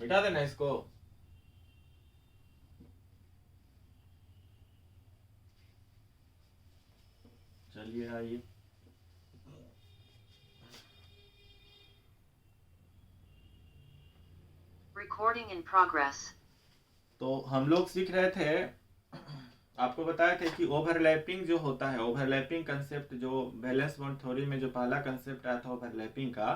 मिटा देना इसको। चलिए आइए, Recording in progress. तो हम लोग सीख रहे थे, आपको बताए थे कि ओवरलैपिंग जो होता है, ओवरलैपिंग कंसेप्ट जो बैलेंस बॉन्ड थ्योरी में जो पहला कंसेप्ट आया था ओवरलैपिंग का,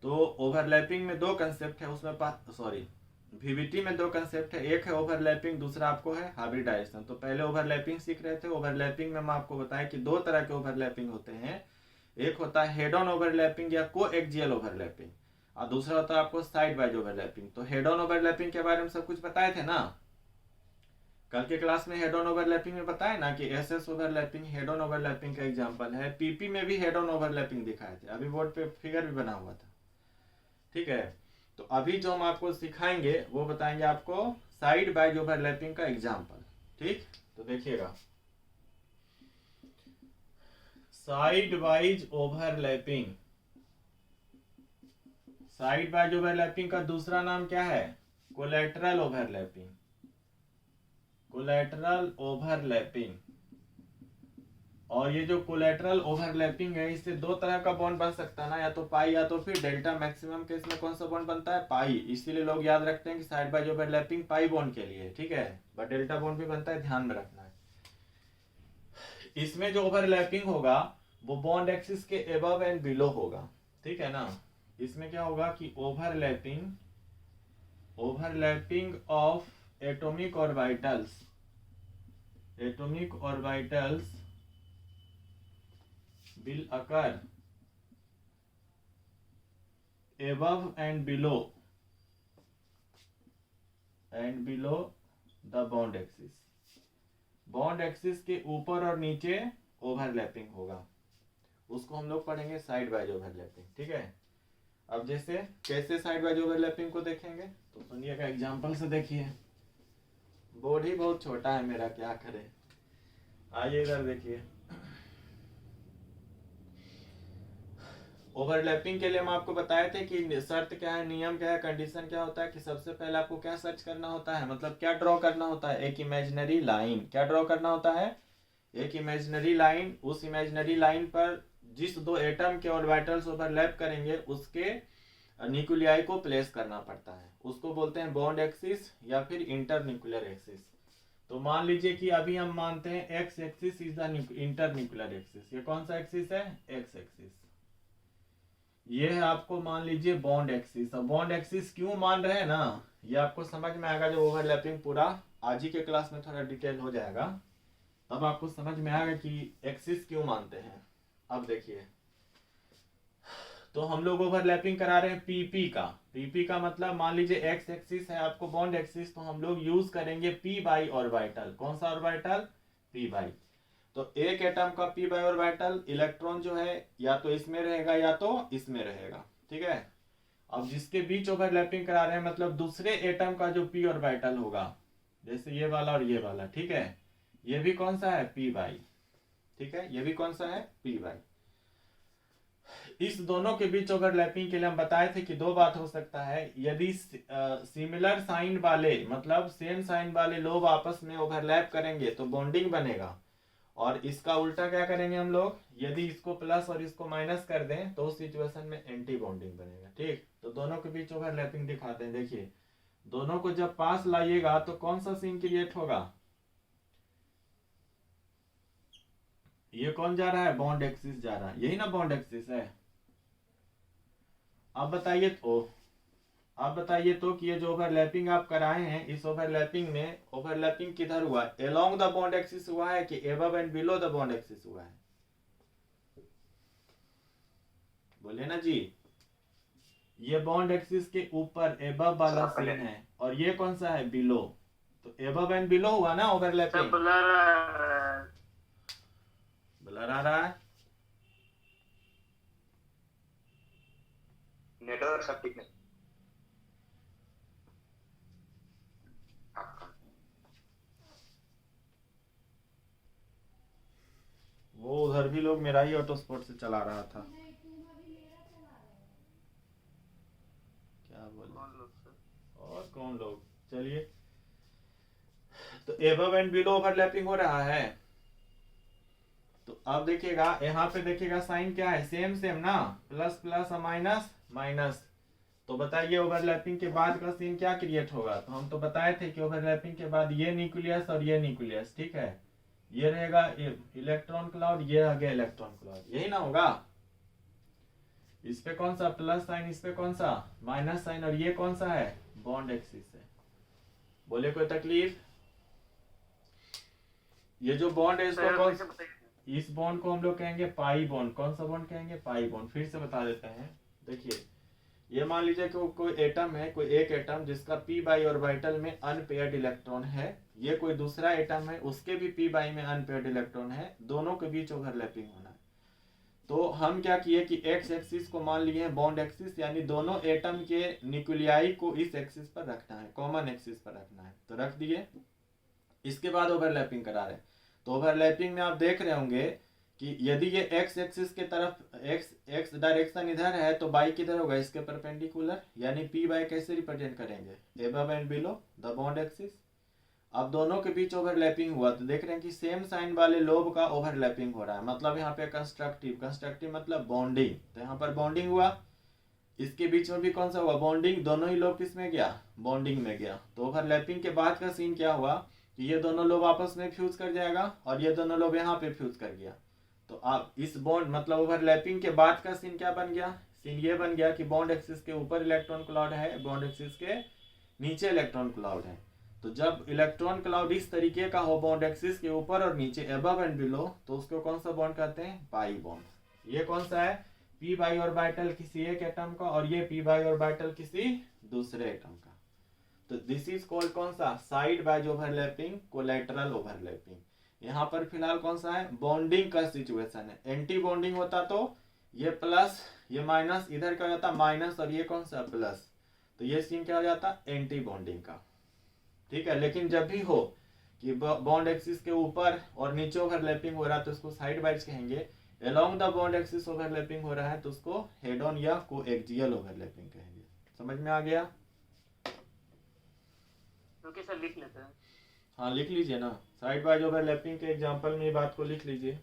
तो ओवरलैपिंग में दो कंसेप्ट है उसमें, सॉरी वीवीटी में दो कंसेप्ट है, एक है ओवरलैपिंग, दूसरा आपको है हाइब्रिडाइजेशन। तो पहले ओवरलैपिंग सीख रहे थे। ओवरलैपिंग में मैं आपको बताया कि दो तरह के ओवरलैपिंग होते हैं, एक होता है हेड ऑन ओवरलैपिंग या को एक्जियल ओवरलैपिंग, और दूसरा होता है आपको साइड वाइज ओवरलैपिंग। तो हेड ऑन ओवरलैपिंग के बारे में सब कुछ बताए थे ना कल के क्लास में। हेड ऑन ओवरलैपिंग में बताया ना कि SS overlapping head on overlapping का एग्जांपल है। पीपी में भी हेड ऑन ओवरलैपिंग दिखाए थे, अभी बोर्ड पे फिगर भी बना हुआ था, ठीक है। तो अभी जो हम आपको सिखाएंगे वो बताएंगे आपको साइड वाइज ओवरलैपिंग का एग्जांपल, ठीक। तो देखिएगा, side wise overlapping, side wise overlapping का दूसरा नाम क्या है? Collateral overlapping, collateral overlapping. और ये जो कोलैटरल ओवरलैपिंग है, इससे दो तरह का बॉन्ड बन सकता है ना, या तो पाई या तो फिर डेल्टा। मैक्सिमम केस में कौन सा बॉन्ड बनता है? पाई। इसीलिए लोग याद रखते हैं कि side by overlapping pi bond के लिए, ठीक है, बट डेल्टा बॉन्ड भी बनता है, ध्यान में रखना है। इसमें जो ओवरलैपिंग होगा वो बॉन्ड एक्सिस के एबव एंड बिलो होगा, ठीक है ना। इसमें क्या होगा कि overlapping, overlapping of atomic orbitals, atomic orbitals will occur above and below the bond axis, bond axis के ऊपर और नीचे ओवरलैपिंग होगा, उसको हम लोग पढ़ेंगे साइड वाइज ओवरलैपिंग, ठीक है। अब जैसे कैसे साइड वाइज ओवरलैपिंग को देखेंगे तो सुनिएगा, एग्जांपल से देखिए। बोर्ड ही बहुत छोटा है मेरा, क्या करें। आइए इधर देखिए, ओवरलैपिंग के लिए हम आपको बताए थे कि शर्त क्या है, नियम क्या है, कंडीशन क्या होता है, कि सबसे पहले आपको क्या सर्च करना होता है, मतलब क्या ड्रॉ करना होता है, एक इमेजिनरी लाइन। क्या ड्रॉ करना होता है? एक इमेजिनरी लाइन। उस इमेजिनरी लाइन पर जिस दो एटम के ऑर्बिटल्स ओवरलैप करेंगे उसके न्यूक्लियाई को प्लेस करना पड़ता है, उसको बोलते हैं बॉन्ड एक्सिस या फिर इंटर न्यूक्लियर एक्सिस। तो मान लीजिए कि अभी हम मानते हैं x axis is the inter nuclear axis. ये कौन सा एक्सिस है? X axis. ये है आपको मान लीजिए बॉन्ड एक्सिस। अब बॉन्ड एक्सिस क्यों मान रहे हैं ना, ये आपको समझ में आएगा जब ओवरलैपिंग पूरा आज ही के क्लास में थोड़ा डिटेल हो जाएगा, तब आपको समझ में आएगा कि एक्सिस क्यों मानते हैं। अब देखिए, तो हम लोग ओवरलैपिंग करा रहे हैं पीपी का। पीपी का मतलब मान लीजिए एक्स एक्सिस है आपको बॉन्ड एक्सिस, तो हम लोग यूज करेंगे पी बाई ऑर्बिटल। कौन सा ऑर्बिटल? P by. तो एक एटम का पी बाई ऑर्बिटल इलेक्ट्रॉन जो है या तो इसमें रहेगा या तो इसमें रहेगा, ठीक है। अब जिसके बीच ओवरलैपिंग करा रहे हैं मतलब दूसरे एटम का जो पी ऑर्बिटल होगा, जैसे ये वाला और ये वाला, ठीक है, ये भी कौन सा है? पी बाई, ठीक है, ये भी कौन सा है? P by. इस दोनों के बीच ओवरलैपिंग के लिए हम बताए थे कि दो बात हो सकता है, यदि सिमिलर साइन वाले मतलब सेम साइन वाले लोग आपस में ओवरलैप करेंगे तो बॉन्डिंग बनेगा, और इसका उल्टा क्या करेंगे हम लोग, यदि इसको प्लस और इसको माइनस कर दें तो उस सिचुएशन में एंटी बॉन्डिंग बनेगा, ठीक। तो दोनों के बीच ओवरलैपिंग दिखाते हैं। देखिए, दोनों को जब पास लाइएगा तो कौन सा सीन क्रिएट होगा? ये कौन जा रहा है? बॉन्ड एक्सिस जा रहा है, यही ना बॉन्ड एक्सिस है। अब बताइए तो, आप बताइए तो कि ये जो ओवरलैपिंग आप कराए हैं, इस ओवरलैपिंग में ओवरलैपिंग किधर हुआ? अलोंग द बॉन्ड एक्सिस हुआ है कि above and below the bond axis हुआ है? बोले ना जी। ये बॉन्ड एक्सिस के ऊपर एबव वाला सीन है, और ये कौन सा है? बिलो। तो एबव एंड बिलो हुआ ना ओवरलैपिंग। ब्लर आ रहा है, नेटवर्क सब ठीक नहीं। वो उधर भी लोग मेरा ही हॉटस्पॉट से चला रहा था। क्या बोले? इसको हम लोग, चलिए तो एबव एंड बिलो ओवरलैपिंग हो रहा है। तो अब देखिएगा यहाँ पे देखिएगा साइन क्या है, सेम सेम ना, प्लस प्लस माइनस माइनस। तो बताइए ओवरलैपिंग के बाद का सीन क्या क्रिएट होगा। तो हम तो बताए थे कि ओवरलैपिंग के बाद ये न्यूक्लियस और ये न्यूक्लियस, ठीक है, ये रहेगा इलेक्ट्रॉन क्लाउड, ये आ गया इलेक्ट्रॉन क्लाउड, यही ना होगा। इस पे कौन सा प्लस साइन, इस पे कौन सा माइनस साइन, और ये कौन सा है बॉन्ड एक्सिस है। बोले कोई तकलीफ। ये जो बॉन्ड है इसको कौन, इस बॉन्ड को हम लोग कहेंगे पाई बॉन्ड। कौन सा बॉन्ड कहेंगे, पाई बॉन्ड। फिर से बता देते हैं, देखिए ये मान लीजिए कि कोई एटम है, कोई एक एटम जिसका पी बाई ऑर्बिटल में अनपेयर्ड इलेक्ट्रॉन है, ये कोई दूसरा एटम है उसके भी पी बाई में अनपेयर्ड इलेक्ट्रॉन है, दोनों के बीच ओवरलैपिंग होना है। तो हम क्या किए कि एक्स एक्सिस को मान लिए बॉन्ड एक्सिस, यानी दोनों एटम के न्यूक्लियाई को इस एक्सिस पर रखना है, कॉमन एक्सिस पर रखना है, तो रख दिए। इसके बाद ओवरलैपिंग करा रहे। तो ओवरलैपिंग में आप देख रहे होंगे कि यदि ये एक्स एक्सिस के तरफ एक्स डायरेक्शन इधर है तो बाई किधर होगा, इसके परपेंडिकुलर, यानी पी बाई कैसे रिप्रेजेंट करेंगे, above and below the bond axis. अब दोनों के बीच ओवरलैपिंग हुआ तो देख रहे हैं कि सेम साइन वाले लोब का ओवरलैपिंग हो रहा है, मतलब यहाँ पे कंस्ट्रक्टिव मतलब बॉन्डिंग। तो यहाँ पर बॉन्डिंग हुआ, इसके बीच में भी कौन सा हुआ बॉन्डिंग, दोनों ही लोब किस में गया, बॉन्डिंग में गया। तो ओवरलैपिंग के बाद का सीन क्या हुआ कि ये दोनों लोब आपस में फ्यूज कर जाएगा और ये दोनों लोब यहाँ पे फ्यूज कर गया। तो आप इस बॉन्ड मतलब ओवरलैपिंग के बाद का सीन क्या बन गया, सीन ये बन गया कि बॉन्ड एक्सिस के ऊपर इलेक्ट्रॉन क्लाउड है, बॉन्ड एक्सिस के नीचे इलेक्ट्रॉन क्लाउड है। तो जब इलेक्ट्रॉन क्लाउड इस तरीके का हो बॉन्ड एक्सिस के ऊपर और नीचे अबव एंड बिलो, तो उसको कौन सा बॉन्ड कहते हैं, पाई बॉन्ड। ये कौन सा है, पी बाई ऑर्बिटल किसी एक एटम का और ये पी बाई ऑर्बिटल किसी दूसरे एटम का। तो दिस इज कॉल्ड कौन सा, side wise overlapping, collateral overlapping. यहाँ पर फिलहाल कौन सा है, बॉन्डिंग का सिचुएशन है। एंटी बॉन्डिंग होता तो ये प्लस ये माइनस, इधर क्या हो जाता माइनस और ये कौन सा प्लस, तो ये सीन क्या हो जाता एंटी बॉन्डिंग का, ठीक है। लेकिन जब भी हो कि बॉन्ड एक्सिस के ऊपर और नीचे ओवरलैपिंग हो रहा है तो उसको साइड वाइज कहेंगे। Along the bond axis overlapping हो रहा है तो उसको हेड ऑन या कोएक्सियल ओवरलैपिंग कहेंगे। समझ में आ गया। ओके सर, लिख लेते हैं। हाँ लिख लीजिए ना, साइड वाइज ओवरलैपिंग के एग्जांपल में बात को लिख लीजिए।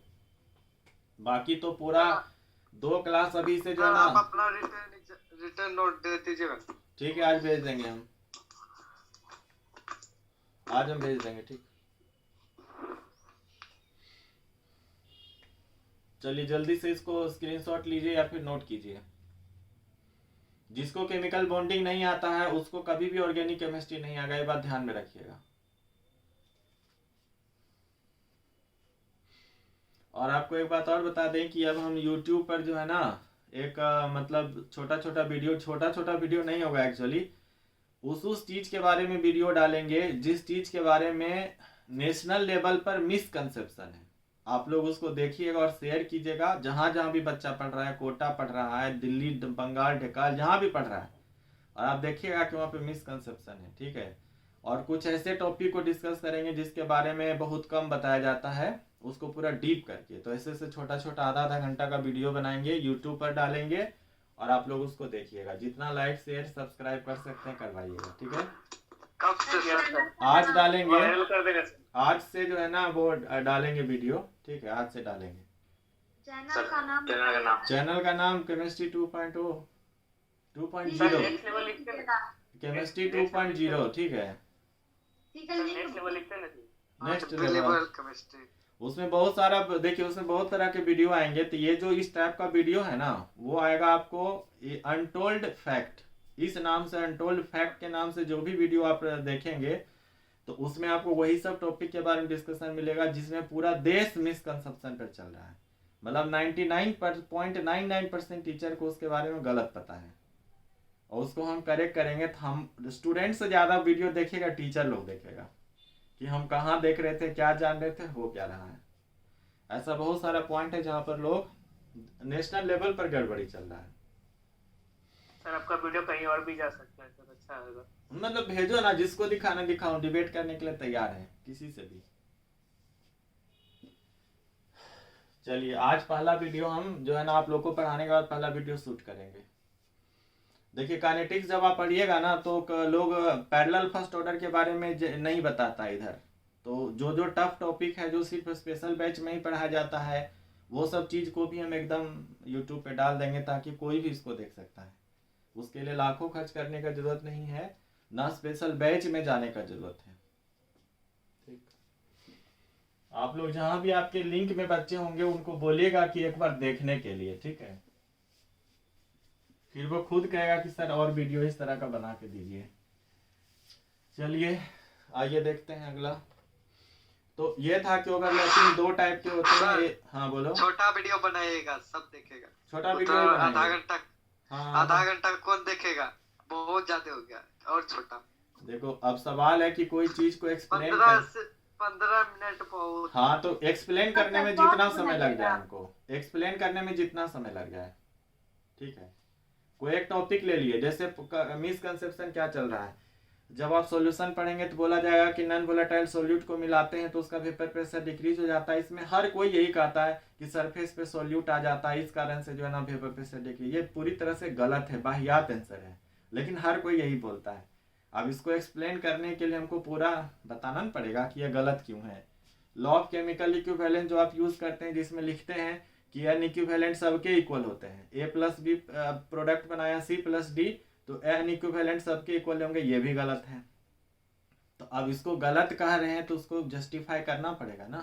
बाकी तो पूरा 2 क्लास अभी से जो है ना, आप अपना रिटर्न नोट दे दीजिएगा। ठीक है आज भेज देंगे हम, आज हम भेज देंगे, ठीक। चलिए जल्दी से इसको स्क्रीनशॉट लीजिए या फिर नोट कीजिए। जिसको केमिकल बॉन्डिंग नहीं आता है उसको कभी भी ऑर्गेनिक केमिस्ट्री नहीं आएगा, ये बात ध्यान में रखिएगा। और आपको एक बात और बता दें कि अब हम YouTube पर जो है ना एक मतलब छोटा छोटा वीडियो नहीं होगा एक्चुअली, उस चीज के बारे में वीडियो डालेंगे जिस चीज के बारे में नेशनल लेवल पर मिसकंसेप्शन है। आप लोग उसको देखिएगा और शेयर कीजिएगा। जहां जहां भी बच्चा पढ़ रहा है, कोटा पढ़ रहा है, दिल्ली, बंगाल, ढेकाल, जहां भी पढ़ रहा है, और आप देखिएगा कि वहां पे मिसकंसेप्शन है, ठीक है। और कुछ ऐसे टॉपिक को डिस्कस करेंगे जिसके बारे में बहुत कम बताया जाता है, उसको पूरा डीप करके। तो ऐसे से छोटा छोटा आधा घंटा का वीडियो बनाएंगे, यूट्यूब पर डालेंगे और आप लोग उसको देखिएगा। जितना लाइक शेयर सब्सक्राइब कर सकते हैं करवाइएगा, ठीक है। कब से आज डालेंगे, वायरल कर देगा सर। आज से जो है ना वो डालेंगे वीडियो, ठीक है, आज से डालेंगे। चैनल का नाम केमिस्ट्री 2.0 नेक्स्ट लेवल लिखते हैं, केमिस्ट्री 2.0, ठीक है। नेक्स्ट लेवल लिखते हैं ना। नेक्स्ट लेवल केमिस्ट्री, उसमें बहुत सारा देखिए, उसमें बहुत तरह के वीडियो आएंगे। तो ये जो इस टाइप का वीडियो है ना वो आएगा आपको अनटोल्ड फैक्ट, इस नाम से, अनटोल्ड फैक्ट के नाम से जो भी वीडियो आप देखेंगे तो उसमें आपको वही सब टॉपिक के बारे में डिस्कशन मिलेगा जिसमें पूरा देश मिसकंसेप्शन पर चल रहा है। मतलब 99.99% टीचर को उसके बारे में गलत पता है और उसको हम करेक्ट करेंगे। तो हम स्टूडेंट से ज्यादा वीडियो देखेगा टीचर लोग देखेगा कि हम कहाँ देख रहे थे, क्या जान रहे थे, हो क्या रहा है। ऐसा बहुत सारा पॉइंट है जहाँ पर लोग नेशनल लेवल पर गड़बड़ी चल रहा है। सर आपका वीडियो कहीं और भी जा सकता है सर, अच्छा होगा। मतलब भेजो ना, जिसको दिखाना दिखाओ, डिबेट करने के लिए तैयार है किसी से भी। चलिए आज पहला वीडियो हम जो है ना आप लोग को पढ़ाने के बाद पहला वीडियो शूट करेंगे। देखिए काइनेटिक्स जब आप पढ़िएगा ना तो लोग पैरेलल फर्स्ट ऑर्डर के बारे में नहीं बताता इधर। तो जो जो टफ टॉपिक है जो सिर्फ स्पेशल बैच में ही पढ़ाया जाता है वो सब चीज़ को भी हम एकदम यूट्यूब पे डाल देंगे ताकि कोई भी इसको देख सकता है। उसके लिए लाखों खर्च करने का जरूरत नहीं है, ना स्पेशल बैच में जाने का जरूरत है। ठीक, आप लोग जहाँ भी आपके लिंक में बच्चे होंगे उनको बोलिएगा कि एक बार देखने के लिए, ठीक है। फिर वो खुद कहेगा कि सर और वीडियो इस तरह का बना के दीजिए। चलिए आइए देखते हैं अगला। तो ये था कि ओवरलैपिंग दो टाइप के होते हैं। हाँ बोलो। छोटा वीडियो बनाइएगा, सब देखेगा। छोटा वो वीडियो तो ही आधा बनाइए। घंटा हाँ आधा घंटा कौन देखेगा, बहुत ज्यादा हो गया। और छोटा देखो अब सवाल है कि कोई चीज को एक्सप्लेन 15 मिनट बहुत। हाँ तो एक्सप्लेन करने में जितना समय लग जाए हमको, एक्सप्लेन करने में जितना समय लग जाए, ठीक है। कोई एक टॉपिक ले लिए, जैसे मिसकंसेप्शन क्या चल रहा है, जब आप सॉल्यूशन पढ़ेंगे तो बोला जाएगा कि नॉन वोलेटाइल सॉल्यूट को मिलाते हैं तो उसका वेपर प्रेशर डिक्रीज हो जाता है। इसमें हर कोई यही कहता है कि सरफेस पे सॉल्यूट आ जाता है, इस कारण से जो है ना वेपर प्रेशर डिक्रीज। ये पूरी तरह से गलत है, वाहियात आंसर है, लेकिन हर कोई यही बोलता है। अब इसको एक्सप्लेन करने के लिए हमको पूरा बताना पड़ेगा कि यह गलत क्यों है। लॉ ऑफ केमिकल इक्विवेलेंस जो आप यूज करते हैं जिसमें लिखते हैं कि एन इक्विवेलेंट सबके इक्वल होते हैं, ए प्लस बी प्रोडक्ट बनाया सी प्लस डी तो एन इक्विवेलेंट सबके इक्वल होंगे, ये भी गलत है। तो अब इसको गलत कह रहे हैं तो उसको जस्टिफाई करना पड़ेगा ना।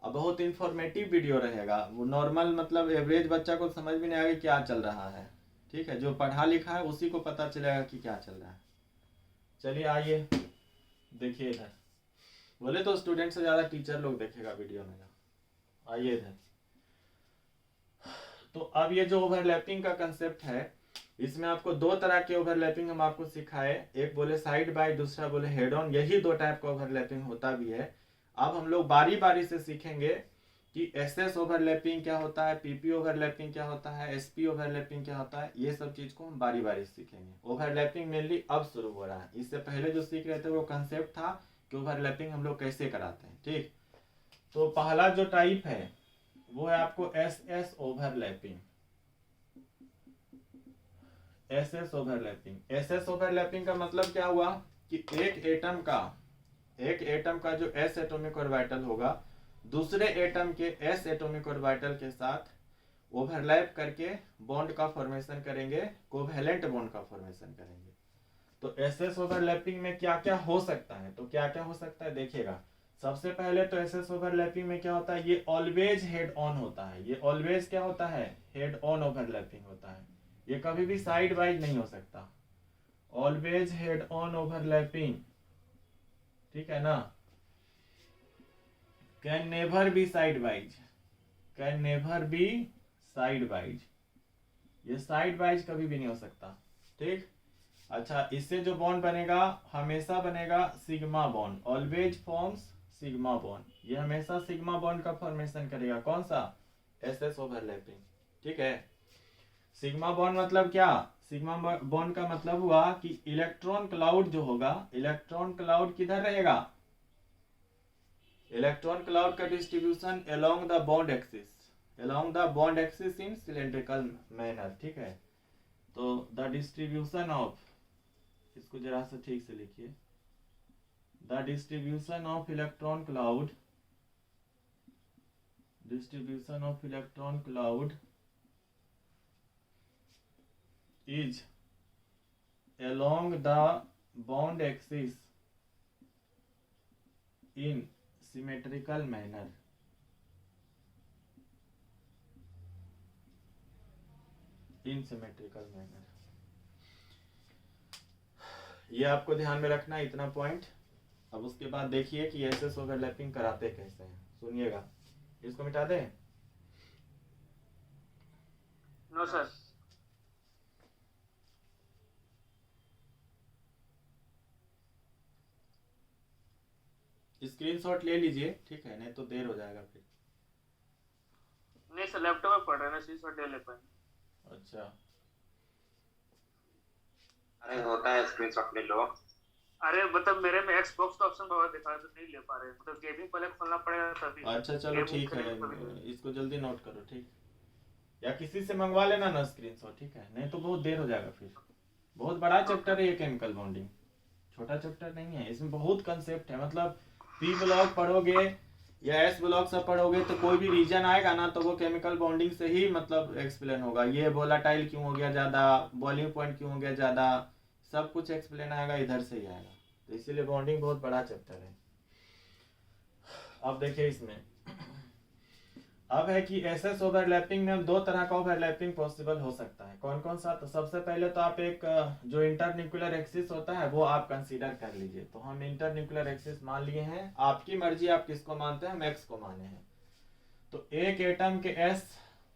अब बहुत इंफॉर्मेटिव वीडियो रहेगा, वो नॉर्मल मतलब एवरेज बच्चा को समझ भी नहीं आएगा क्या चल रहा है, ठीक है। जो पढ़ा लिखा है उसी को पता चलेगा कि क्या चल रहा है। चलिए आइए देखिए इधर, बोले तो स्टूडेंट से ज़्यादा टीचर लोग देखेगा वीडियो में ना। आइए इधर। तो अब ये जो ओवरलैपिंग का कंसेप्ट है इसमें आपको दो तरह के ओवरलैपिंग हम आपको सिखाए, एक बोले साइड बाय, दूसरा बोले हेड ऑन। यही दो टाइप का ओवरलैपिंग होता भी है। अब हम लोग बारी बारी से सीखेंगे कि एसएस ओवरलैपिंग क्या होता है, पीपी ओवरलैपिंग क्या होता है, एसपी ओवरलैपिंग क्या होता है, ये सब चीज को हम बारी बारी सीखेंगे। ओवरलैपिंग मेनली अब शुरू हो रहा है, इससे पहले जो सीख रहे थे वो कंसेप्ट था कि ओवरलैपिंग हम लोग कैसे कराते हैं, ठीक। तो पहला जो टाइप है वो है आपको SS overlapping. SS overlapping, SS overlapping का मतलब क्या हुआ कि एक एटम का जो एस एटॉमिक ऑर्बिटल होगा दूसरे एटम के एस एटॉमिक ऑर्बिटल के साथ ओवरलैप करके बॉन्ड का फॉर्मेशन करेंगे, कोवैलेंट बॉन्ड का फॉर्मेशन करेंगे। तो एसएस ओवरलैपिंग में क्या क्या हो सकता है, तो क्या क्या हो सकता है देखिएगा। सबसे पहले तो एसएस ओवरलैपिंग में क्या होता है, ये ऑलवेज हेड ऑन होता है। ये ऑलवेज क्या होता है, हेड ऑन ओवरलैपिंग होता है। ये कभी भी साइड वाइज नहीं हो सकता, ऑलवेज हेड ऑन ओवरलैपिंग, ठीक है ना। Can never be side wise, can never be side wise, ये साइड वाइज कभी भी नहीं हो सकता, ठीक। अच्छा, इससे जो बॉन्ड बनेगा हमेशा बनेगा sigma bond, always forms sigma bond. ये हमेशा सिग्मा बॉन्ड का फॉर्मेशन करेगा, कौन सा, एसएस ओवरलैपिंग, ठीक है। सिग्मा बॉन्ड मतलब क्या, सिग्मा बॉन्ड का मतलब हुआ कि इलेक्ट्रॉन क्लाउड जो होगा, इलेक्ट्रॉन क्लाउड किधर रहेगा, इलेक्ट्रॉन क्लाउड का distribution along the bond axis, along the bond axis in cylindrical manner, ठीक है। तो द डिस्ट्रीब्यूशन ऑफ, इसको जरा सा ठीक से लिखिए, the distribution of electron cloud, distribution of electron cloud is along the bond axis in symmetrical manner, in symmetrical manner। ये आपको ध्यान में रखना है, इतना पॉइंट। अब उसके बाद देखिए कि एसएस ओवरलैपिंग कराते कैसे हैं, सुनिएगा। इसको मिटा दें, नो सर। स्क्रीनशॉट ले लीजिए, ठीक है, नहीं तो देर हो जाएगा फिर। नहीं सर, लैपटॉप में पढ़ रहे हैं, स्क्रीनशॉट ले पाए। अच्छा, अरे होता है, स्क्रीनशॉट ले लो। अरे मतलब मेरे में एक्सबॉक्स का ऑप्शन बहुत दिखा रहा है तो नहीं ले पा रहे, मतलब गेमिंग पहले खोलना पड़ेगा तभी। अच्छा चलो ठीक है, इसको जल्दी नोट करो, ठीक। या किसी से मंगवा लेना ना स्क्रीनशॉट, ठीक है, नहीं तो बहुत देर हो जाएगा फिर। बहुत बड़ा चैप्टर है ये केमिकल बॉन्डिंग, छोटा चैप्टर नहीं है, इसमें बहुत कंसेप्ट है। मतलब पी ब्लॉक पढ़ोगे या एस ब्लॉक सब पढ़ोगे तो कोई भी रीजन आएगा ना तो वो केमिकल बॉन्डिंग से ही मतलब एक्सप्लेन होगा। ये वोलाटाइल क्यों हो गया ज़्यादा, बॉइलिंग पॉइंट क्यों हो गया ज़्यादा, सब कुछ एक्सप्लेन आएगा इधर से ही आएगा। तो इसीलिए बॉन्डिंग बहुत बड़ा चैप्टर है। अब देखिए इसमें अब है कि एसएस ओवरलैपिंग में दो तरह का ओवरलैपिंग पॉसिबल हो सकता है। कौन कौन सा? तो सबसे पहले तो आप एक जो इंटरन्यूक्लियर एक्सिस होता है वो आप कंसीडर कर लीजिए। तो हम इंटरन्यूक्लियर एक्सिस मान लिए हैं, आपकी मर्जी आप किसको मानते हैं, हम एक्स को माने हैं। तो एक एटम के एस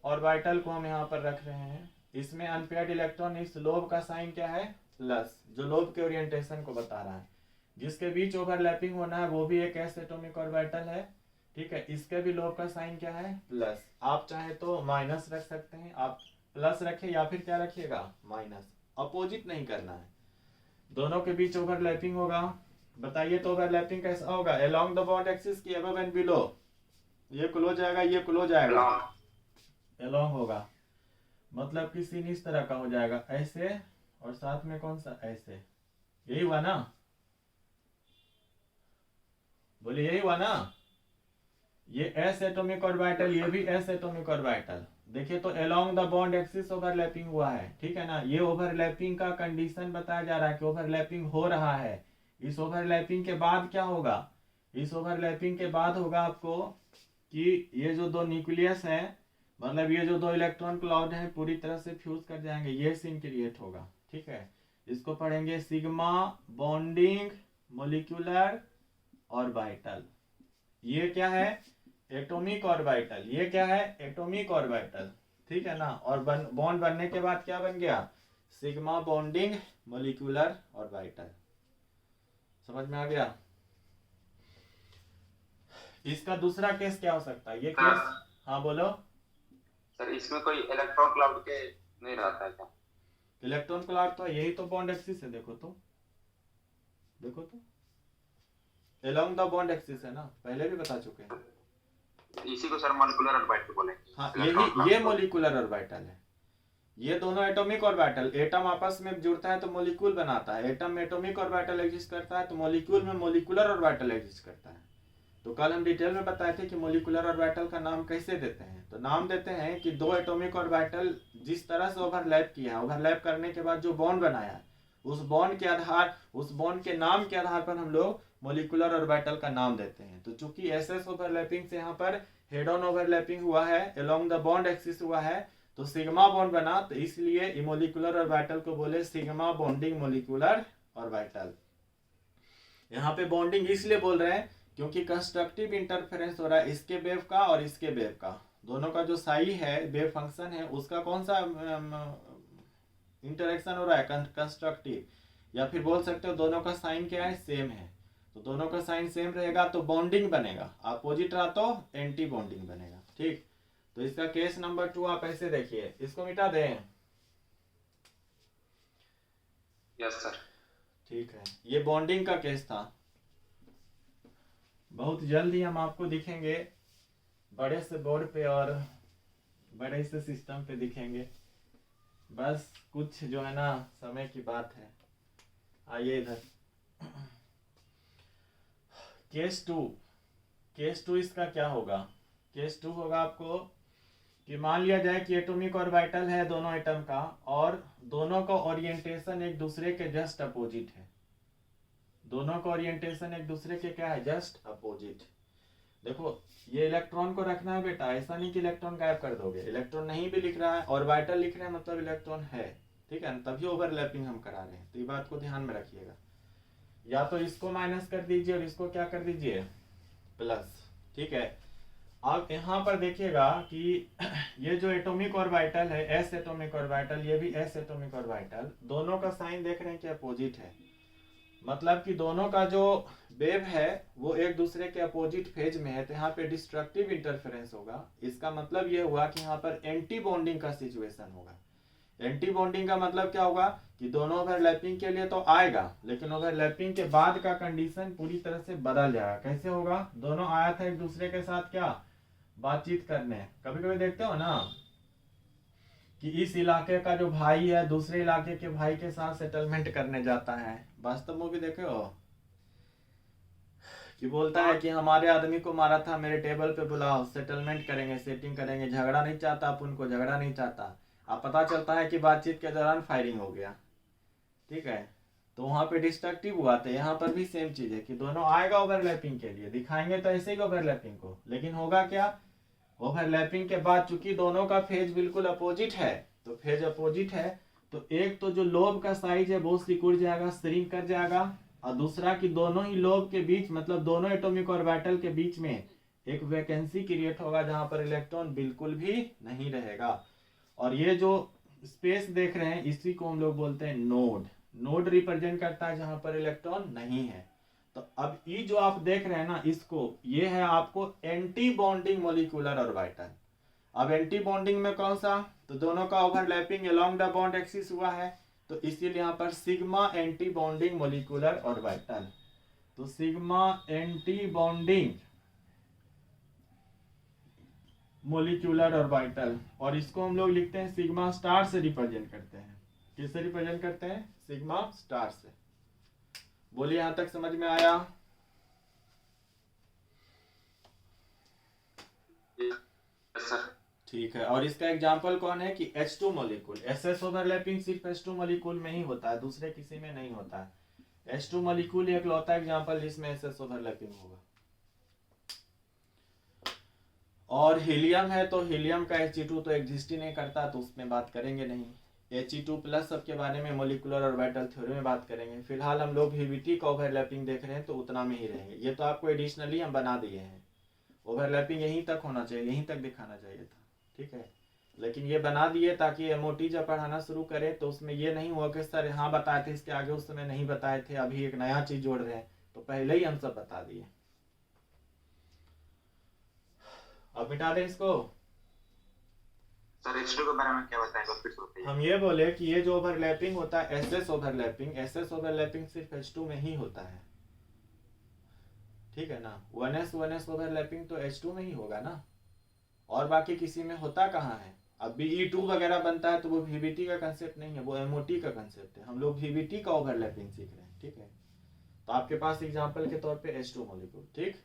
ऑर्बिटल को हम यहाँ पर रख रहे हैं, इसमें अनपेयर्ड इलेक्ट्रॉन, इस लोब का साइन क्या है, प्लस, जो लोब के ओरिएंटेशन को बता रहा है। जिसके बीच ओवरलैपिंग होना है वो भी एक एस एटॉमिक ऑर्बिटल है, ठीक है, इसके भी लोब का साइन क्या है, प्लस। आप चाहे तो माइनस रख सकते हैं, आप प्लस रखे या फिर क्या रखिएगा, माइनस। अपोजिट नहीं करना है, दोनों के बीच ओवरलैपिंग होगा। बताइए तो ओवरलैपिंग कैसा होगा? अलोंग द बॉन्ड एक्सिस की अबव एंड बिलो, ये क्लोज जाएगा, ये क्लोज जाएगा, अलोंग होगा, मतलब कि सीन इस तरह का हो जाएगा, ऐसे, और साथ में कौन सा, ऐसे। यही हुआ ना, बोलिए यही हुआ ना। ये एस एटॉमिक ऑर्बिटल, ये भी एस एटॉमिक ऑर्बिटल। देखिए तो along the bond axis overlapping हुआ है, ठीक है ना। ये ओवरलैपिंग का कंडीशन बताया जा रहा है कि ओवरलैपिंग हो रहा है। इस ओवरलैपिंग के बाद क्या होगा, इस ओवरलैपिंग के बाद होगा आपको कि ये जो दो न्यूक्लियस है, मतलब ये जो दो इलेक्ट्रॉन क्लाउड है पूरी तरह से फ्यूज कर जाएंगे, ये सीन क्रिएट होगा, ठीक है। इसको पढ़ेंगे सिग्मा बॉन्डिंग मॉलिक्यूलर ऑर्बिटल। ये क्या है, एटॉमिक ऑर्बिटल। ये क्या है, एटॉमिक ऑर्बिटल, ठीक है ना। और बॉन्ड बनने के बाद क्या बन गया, सिग्मा बॉन्डिंग मॉलिक्यूलर ऑर्बिटल। समझ में आ गया? इसका दूसरा केस क्या हो सकता है, ये केस, हाँ बोलो सर। इसमें कोई इलेक्ट्रॉन क्लाउड के नहीं रहता है क्या? इलेक्ट्रॉन क्लाउड तो यही तो बॉन्ड एक्सिस है, देखो तो, देखो तो अलोंग द बॉन्ड एक्सिस है ना, पहले भी बता चुके हैं। इसी को सर मॉलिक्यूलर ऑर्बिटल बोलेंगे। हाँ, यही ये मॉलिक्यूलर ऑर्बिटल है। ये दोनों एटॉमिक ऑर्बिटल, एटम आपस में जुड़ता है तो मॉलिक्यूल बनाता है। एटम में एटॉमिक ऑर्बिटल एग्जिस्ट करता है तो मॉलिक्यूल में मॉलिक्यूलर ऑर्बिटल एग्जिस्ट करता है। तो कल हम डिटेल में बताए थे कि मॉलिक्यूलर ऑर्बिटल का नाम कैसे देते हैं। तो नाम देते हैं कि दो एटॉमिक ऑर्बिटल जिस तरह से ओवरलैप किया है, ओवरलैप करने के बाद जो बॉन्ड बनाया है, उस बॉन्ड के आधार, उस बॉन्ड के नाम के आधार पर हम लोग मॉलिक्यूलर ऑर्बिटल का नाम देते हैं। तो चूंकि एसएस ओवरलैपिंग से यहाँ पर हेड ऑन ओवरलैपिंग हुआ है, अलोंग द बॉन्ड एक्सिस हुआ है, तो सिग्मा बॉन्ड बना, तो इसलिए मॉलिक्यूलर ऑर्बिटल को बोले सिग्मा बॉन्डिंग मॉलिक्यूलर ऑर्बिटल। यहाँ पे बॉन्डिंग इसलिए बोल रहे हैं क्योंकि कंस्ट्रक्टिव इंटरफेरेंस हो रहा है इसके वेव का और इसके वेव का, दोनों का जो साई है, वेव फंक्शन है, उसका कौन सा इंटरेक्शन हो रहा है, कंस्ट्रक्टिव। या फिर बोल सकते हो दोनों का साइन क्या है, सेम है। तो दोनों का साइन सेम रहेगा तो बॉन्डिंग बनेगा, अपोजिट रहा तो एंटी बॉन्डिंग बनेगा, ठीक। तो इसका केस नंबर 2 आप ऐसे देखिए, इसको मिटा दें, यस सर, ठीक है। ये बॉन्डिंग का केस था। बहुत जल्द ही हम आपको दिखेंगे बड़े से बोर्ड पे और बड़े से सिस्टम पे दिखेंगे, बस कुछ जो है ना समय की बात है। आइए इधर, केस 2। केस 2 इसका क्या होगा, केस 2 होगा आपको कि मान लिया जाए कि एटॉमिक ऑर्बिटल है दोनों एटम का, और दोनों का ओरिएंटेशन एक दूसरे के जस्ट अपोजिट है। दोनों का ओरिएंटेशन एक दूसरे के क्या है, जस्ट अपोजिट। देखो ये इलेक्ट्रॉन को रखना है बेटा, ऐसा नहीं कि इलेक्ट्रॉन गायब कर दोगे। इलेक्ट्रॉन नहीं भी लिख रहा है, ऑर्बिटल लिख रहे हैं, मतलब इलेक्ट्रॉन है, ठीक है, तभी ओवरलैपिंग हम करा रहे हैं। तो ये बात को ध्यान में रखिएगा। या तो इसको माइनस कर दीजिए और इसको क्या कर दीजिए, प्लस, ठीक है। अब यहाँ पर देखिएगा कि ये जो एटॉमिक ऑर्बिटल है, एस एटॉमिक ऑर्बिटल, ये भी एस एटॉमिक ऑर्बिटल, दोनों का साइन देख रहे हैं कि अपोजिट है। मतलब कि दोनों का जो वेव है वो एक दूसरे के अपोजिट फेज में है, तो यहाँ पे डिस्ट्रक्टिव इंटरफेरेंस होगा। इसका मतलब ये हुआ कि यहाँ पर एंटी बॉन्डिंग का सिचुएशन होगा। एंटी बॉन्डिंग का मतलब क्या होगा कि दोनों ओवरलैपिंग के लिए तो आएगा, लेकिन ओवरलैपिंग के बाद का कंडीशन पूरी तरह से बदल जाएगा। कैसे होगा, दोनों आया था एक दूसरे के साथ क्या, बातचीत करने। कभी कभी देखते हो ना कि इस इलाके का जो भाई है दूसरे इलाके के भाई के साथ सेटलमेंट करने जाता है। वास्तव मूवी देखे हो कि बोलता है कि हमारे आदमी को मारा था, मेरे टेबल पे बुलाओ, सेटलमेंट करेंगे, सेटिंग करेंगे, झगड़ा नहीं चाहता, अपन को झगड़ा नहीं चाहता। अब पता चलता है कि बातचीत के दौरान फायरिंग हो गया, ठीक है। तो वहां पे डिस्ट्रक्टिव हुआ था। यहाँ पर भी सेम चीज है कि दोनों आएगा ओवरलैपिंग के लिए, दिखाएंगे तो ऐसे ही ओवरलैपिंग को, लेकिन होगा क्या, ओवरलैपिंग के बाद चूंकि दोनों का फेज बिल्कुल अपोजिट है, तो फेज अपोजिट है तो एक तो जो लोब का साइज है वो सिकुड़ जाएगा, श्रिंक कर जाएगा, और दूसरा कि दोनों ही लोब के बीच मतलब दोनों एटॉमिक ऑर्बिटल के बीच में एक वैकेंसी क्रिएट होगा जहां पर इलेक्ट्रॉन बिल्कुल भी नहीं रहेगा। और ये जो स्पेस देख रहे हैं इसी को हम लोग बोलते हैं नोड। नोड रिप्रेजेंट करता है जहां पर इलेक्ट्रॉन नहीं है। तो अब ये जो आप देख रहे हैं ना इसको, ये है आपको एंटी बॉन्डिंग मोलिकुलर ऑर्बिटल। अब एंटी बॉन्डिंग में कौन सा, तो दोनों का overlapping along the bond axis हुआ है, तो इसीलिए यहाँ पर sigma anti bonding molecular orbital. तो sigma anti bonding molecular orbital, और इसको हम लोग लिखते हैं सिग्मा स्टार से रिप्रेजेंट करते हैं। किससे रिप्रेजेंट करते हैं, सिग्मा स्टार से। बोलिए यहां तक समझ में आया? सर ठीक है। और इसका एग्जांपल कौन है कि H2 मॉलिक्यूल। SS ओवरलैपिंग सिर्फ H2 मॉलिक्यूल में ही होता है, दूसरे किसी में नहीं होता है। H2 मॉलिक्यूल एक लौता एग्जांपल जिसमें SS ओवरलैपिंग होगा। और हीलियम है तो हीलियम का He2 तो एग्जिस्ट ही नहीं करता, तो उसमें बात करेंगे नहीं। He2 प्लस सबके बारे में मोलिकुलर ऑर्बिटल थ्योरी में बात करेंगे। फिलहाल हम लोग VBT का ओवरलैपिंग देख रहे हैं तो उतना में ही रहेंगे। ये तो आपको एडिशनली हम बना दिए हैं, ओवरलैपिंग यहीं तक होना चाहिए, यहीं तक दिखाना चाहिए था, ठीक है। लेकिन ये बना दिए ताकि एमओटी जब पढ़ाना शुरू करे तो उसमें ये नहीं हुआ कि सर हाँ बताए थे इसके आगे उस समय नहीं बताए थे, अभी एक नया चीज जोड़ रहे हैं, तो पहले ही हम सब बता दिए। अब मिटा दें इसको। सर H2 के बारे में क्या बताएंगे फिर से बताइए। हम ये बोले कि ये जो ओवरलैपिंग होता है SS ओवरलैपिंग सिर्फ H2 में ही होता है, ठीक है ना। 1s ओवरलैपिंग तो H2 में ही होगा ना, और बाकी किसी में होता कहाँ है। अब BE2 वगैरह बनता है तो वो VBT का कंसेप्ट नहीं है, वो MOT का कंसेप्ट है। हम लोग VBT का ओवरलैपिंग सीख रहे हैं, ठीक है। तो आपके पास एग्जांपल के तौर पे H2 मॉलिक्यूल, ठीक।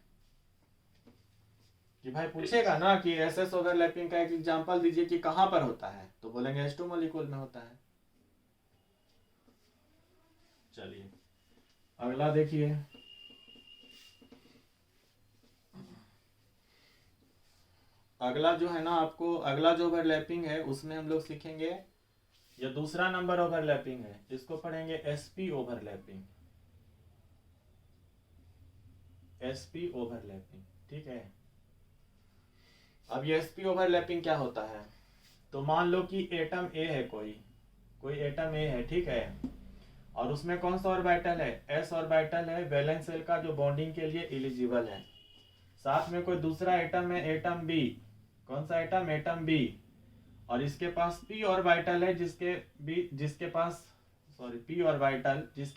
कि भाई पूछेगा ना कि SS ओवरलैपिंग का एक एग्जांपल दीजिए कि कहां पर होता है, तो बोलेंगे H2 मॉलिक्यूल में होता है। चलिए अगला देखिए। अगला जो है ना आपको, अगला जो ओवरलैपिंग है उसमें हम लोग सीखेंगे, ये दूसरा नंबर ओवरलैपिंग है, इसको पढ़ेंगे SP ओवरलैपिंग। SP ओवरलैपिंग, ठीक है। अब ये SP ओवरलैपिंग क्या होता है, तो मान लो कि एटम A है, कोई एटम A है, ठीक है। और उसमें कौन सा ऑर्बिटल है, S ऑर्बिटल है, वैलेंस शेल का जो बॉन्डिंग के लिए एलिजिबल है। साथ में कोई दूसरा एटम है, एटम B। कौन सा एटम, एटम B। और इसके पास P ऑर्बिटल है जिसके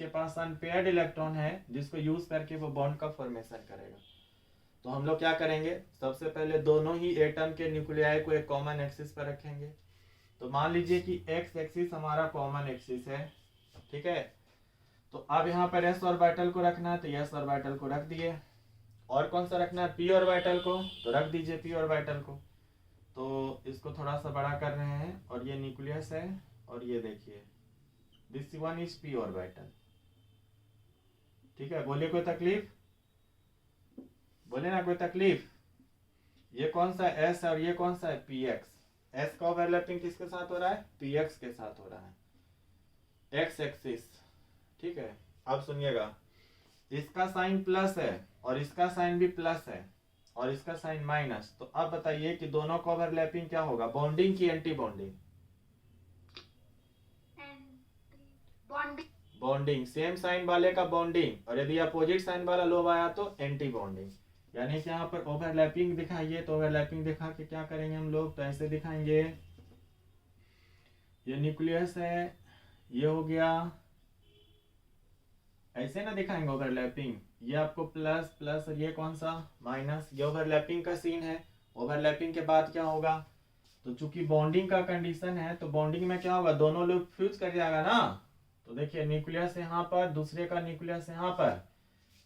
पास अनपेयर्ड इलेक्ट्रॉन है, जिसको यूज करके वो बॉन्ड का फॉर्मेशन करेगा। तो हम लोग क्या करेंगे, सबसे पहले दोनों ही एटम के न्यूक्लियाई को एक कॉमन एक्सिस पर रखेंगे। तो मान लीजिए कि एक्स एक्सिस हमारा कॉमन एक्सिस है, ठीक है। तो अब यहाँ पर S ऑर्बिटल को रखना है तो S ऑर्बिटल को रख दिए, और कौन सा रखना है, P ऑर्बिटल को, तो रख दीजिए P ऑर्बिटल को। तो इसको थोड़ा सा बड़ा कर रहे हैं, और ये न्यूक्लियस है, और ये देखिए this one is P orbital, ठीक है। बोलिए कोई तकलीफ, बोले ना कोई तकलीफ। ये कौन सा S है और ये कौन सा है PX। S का ओवरलैपिंग किसके साथ हो रहा है, PX के साथ हो रहा है, X एक्सिस, ठीक है। अब सुनिएगा, इसका साइन प्लस है और इसका साइन भी प्लस है और इसका साइन माइनस। तो अब बताइए कि दोनों का ओवरलैपिंग क्या होगा, बॉन्डिंग की anti bonding, bonding. Same sign वाले का बॉन्डिंग, और यदि अपोजिट साइन वाला लोब आया तो एंटी बॉन्डिंग। यानी कि यहाँ पर ओवरलैपिंग दिखाइए, तो ओवरलैपिंग दिखा के क्या करेंगे हम लोग, तो ऐसे दिखाएंगे, ये न्यूक्लियस है, ये हो गया, ऐसे ना दिखाएंगे ओवरलैपिंग। ये आपको प्लस प्लस और ये कौन सा माइनस, ये ओवरलैपिंग का सीन है। ओवरलैपिंग के बाद क्या होगा, तो चूंकि बॉन्डिंग का कंडीशन है तो बॉन्डिंग में क्या होगा, दोनों लोग फ्यूज कर जाएगा ना। तो देखिए न्यूक्लियस यहाँ पर, दूसरे का न्यूक्लियस यहाँ पर,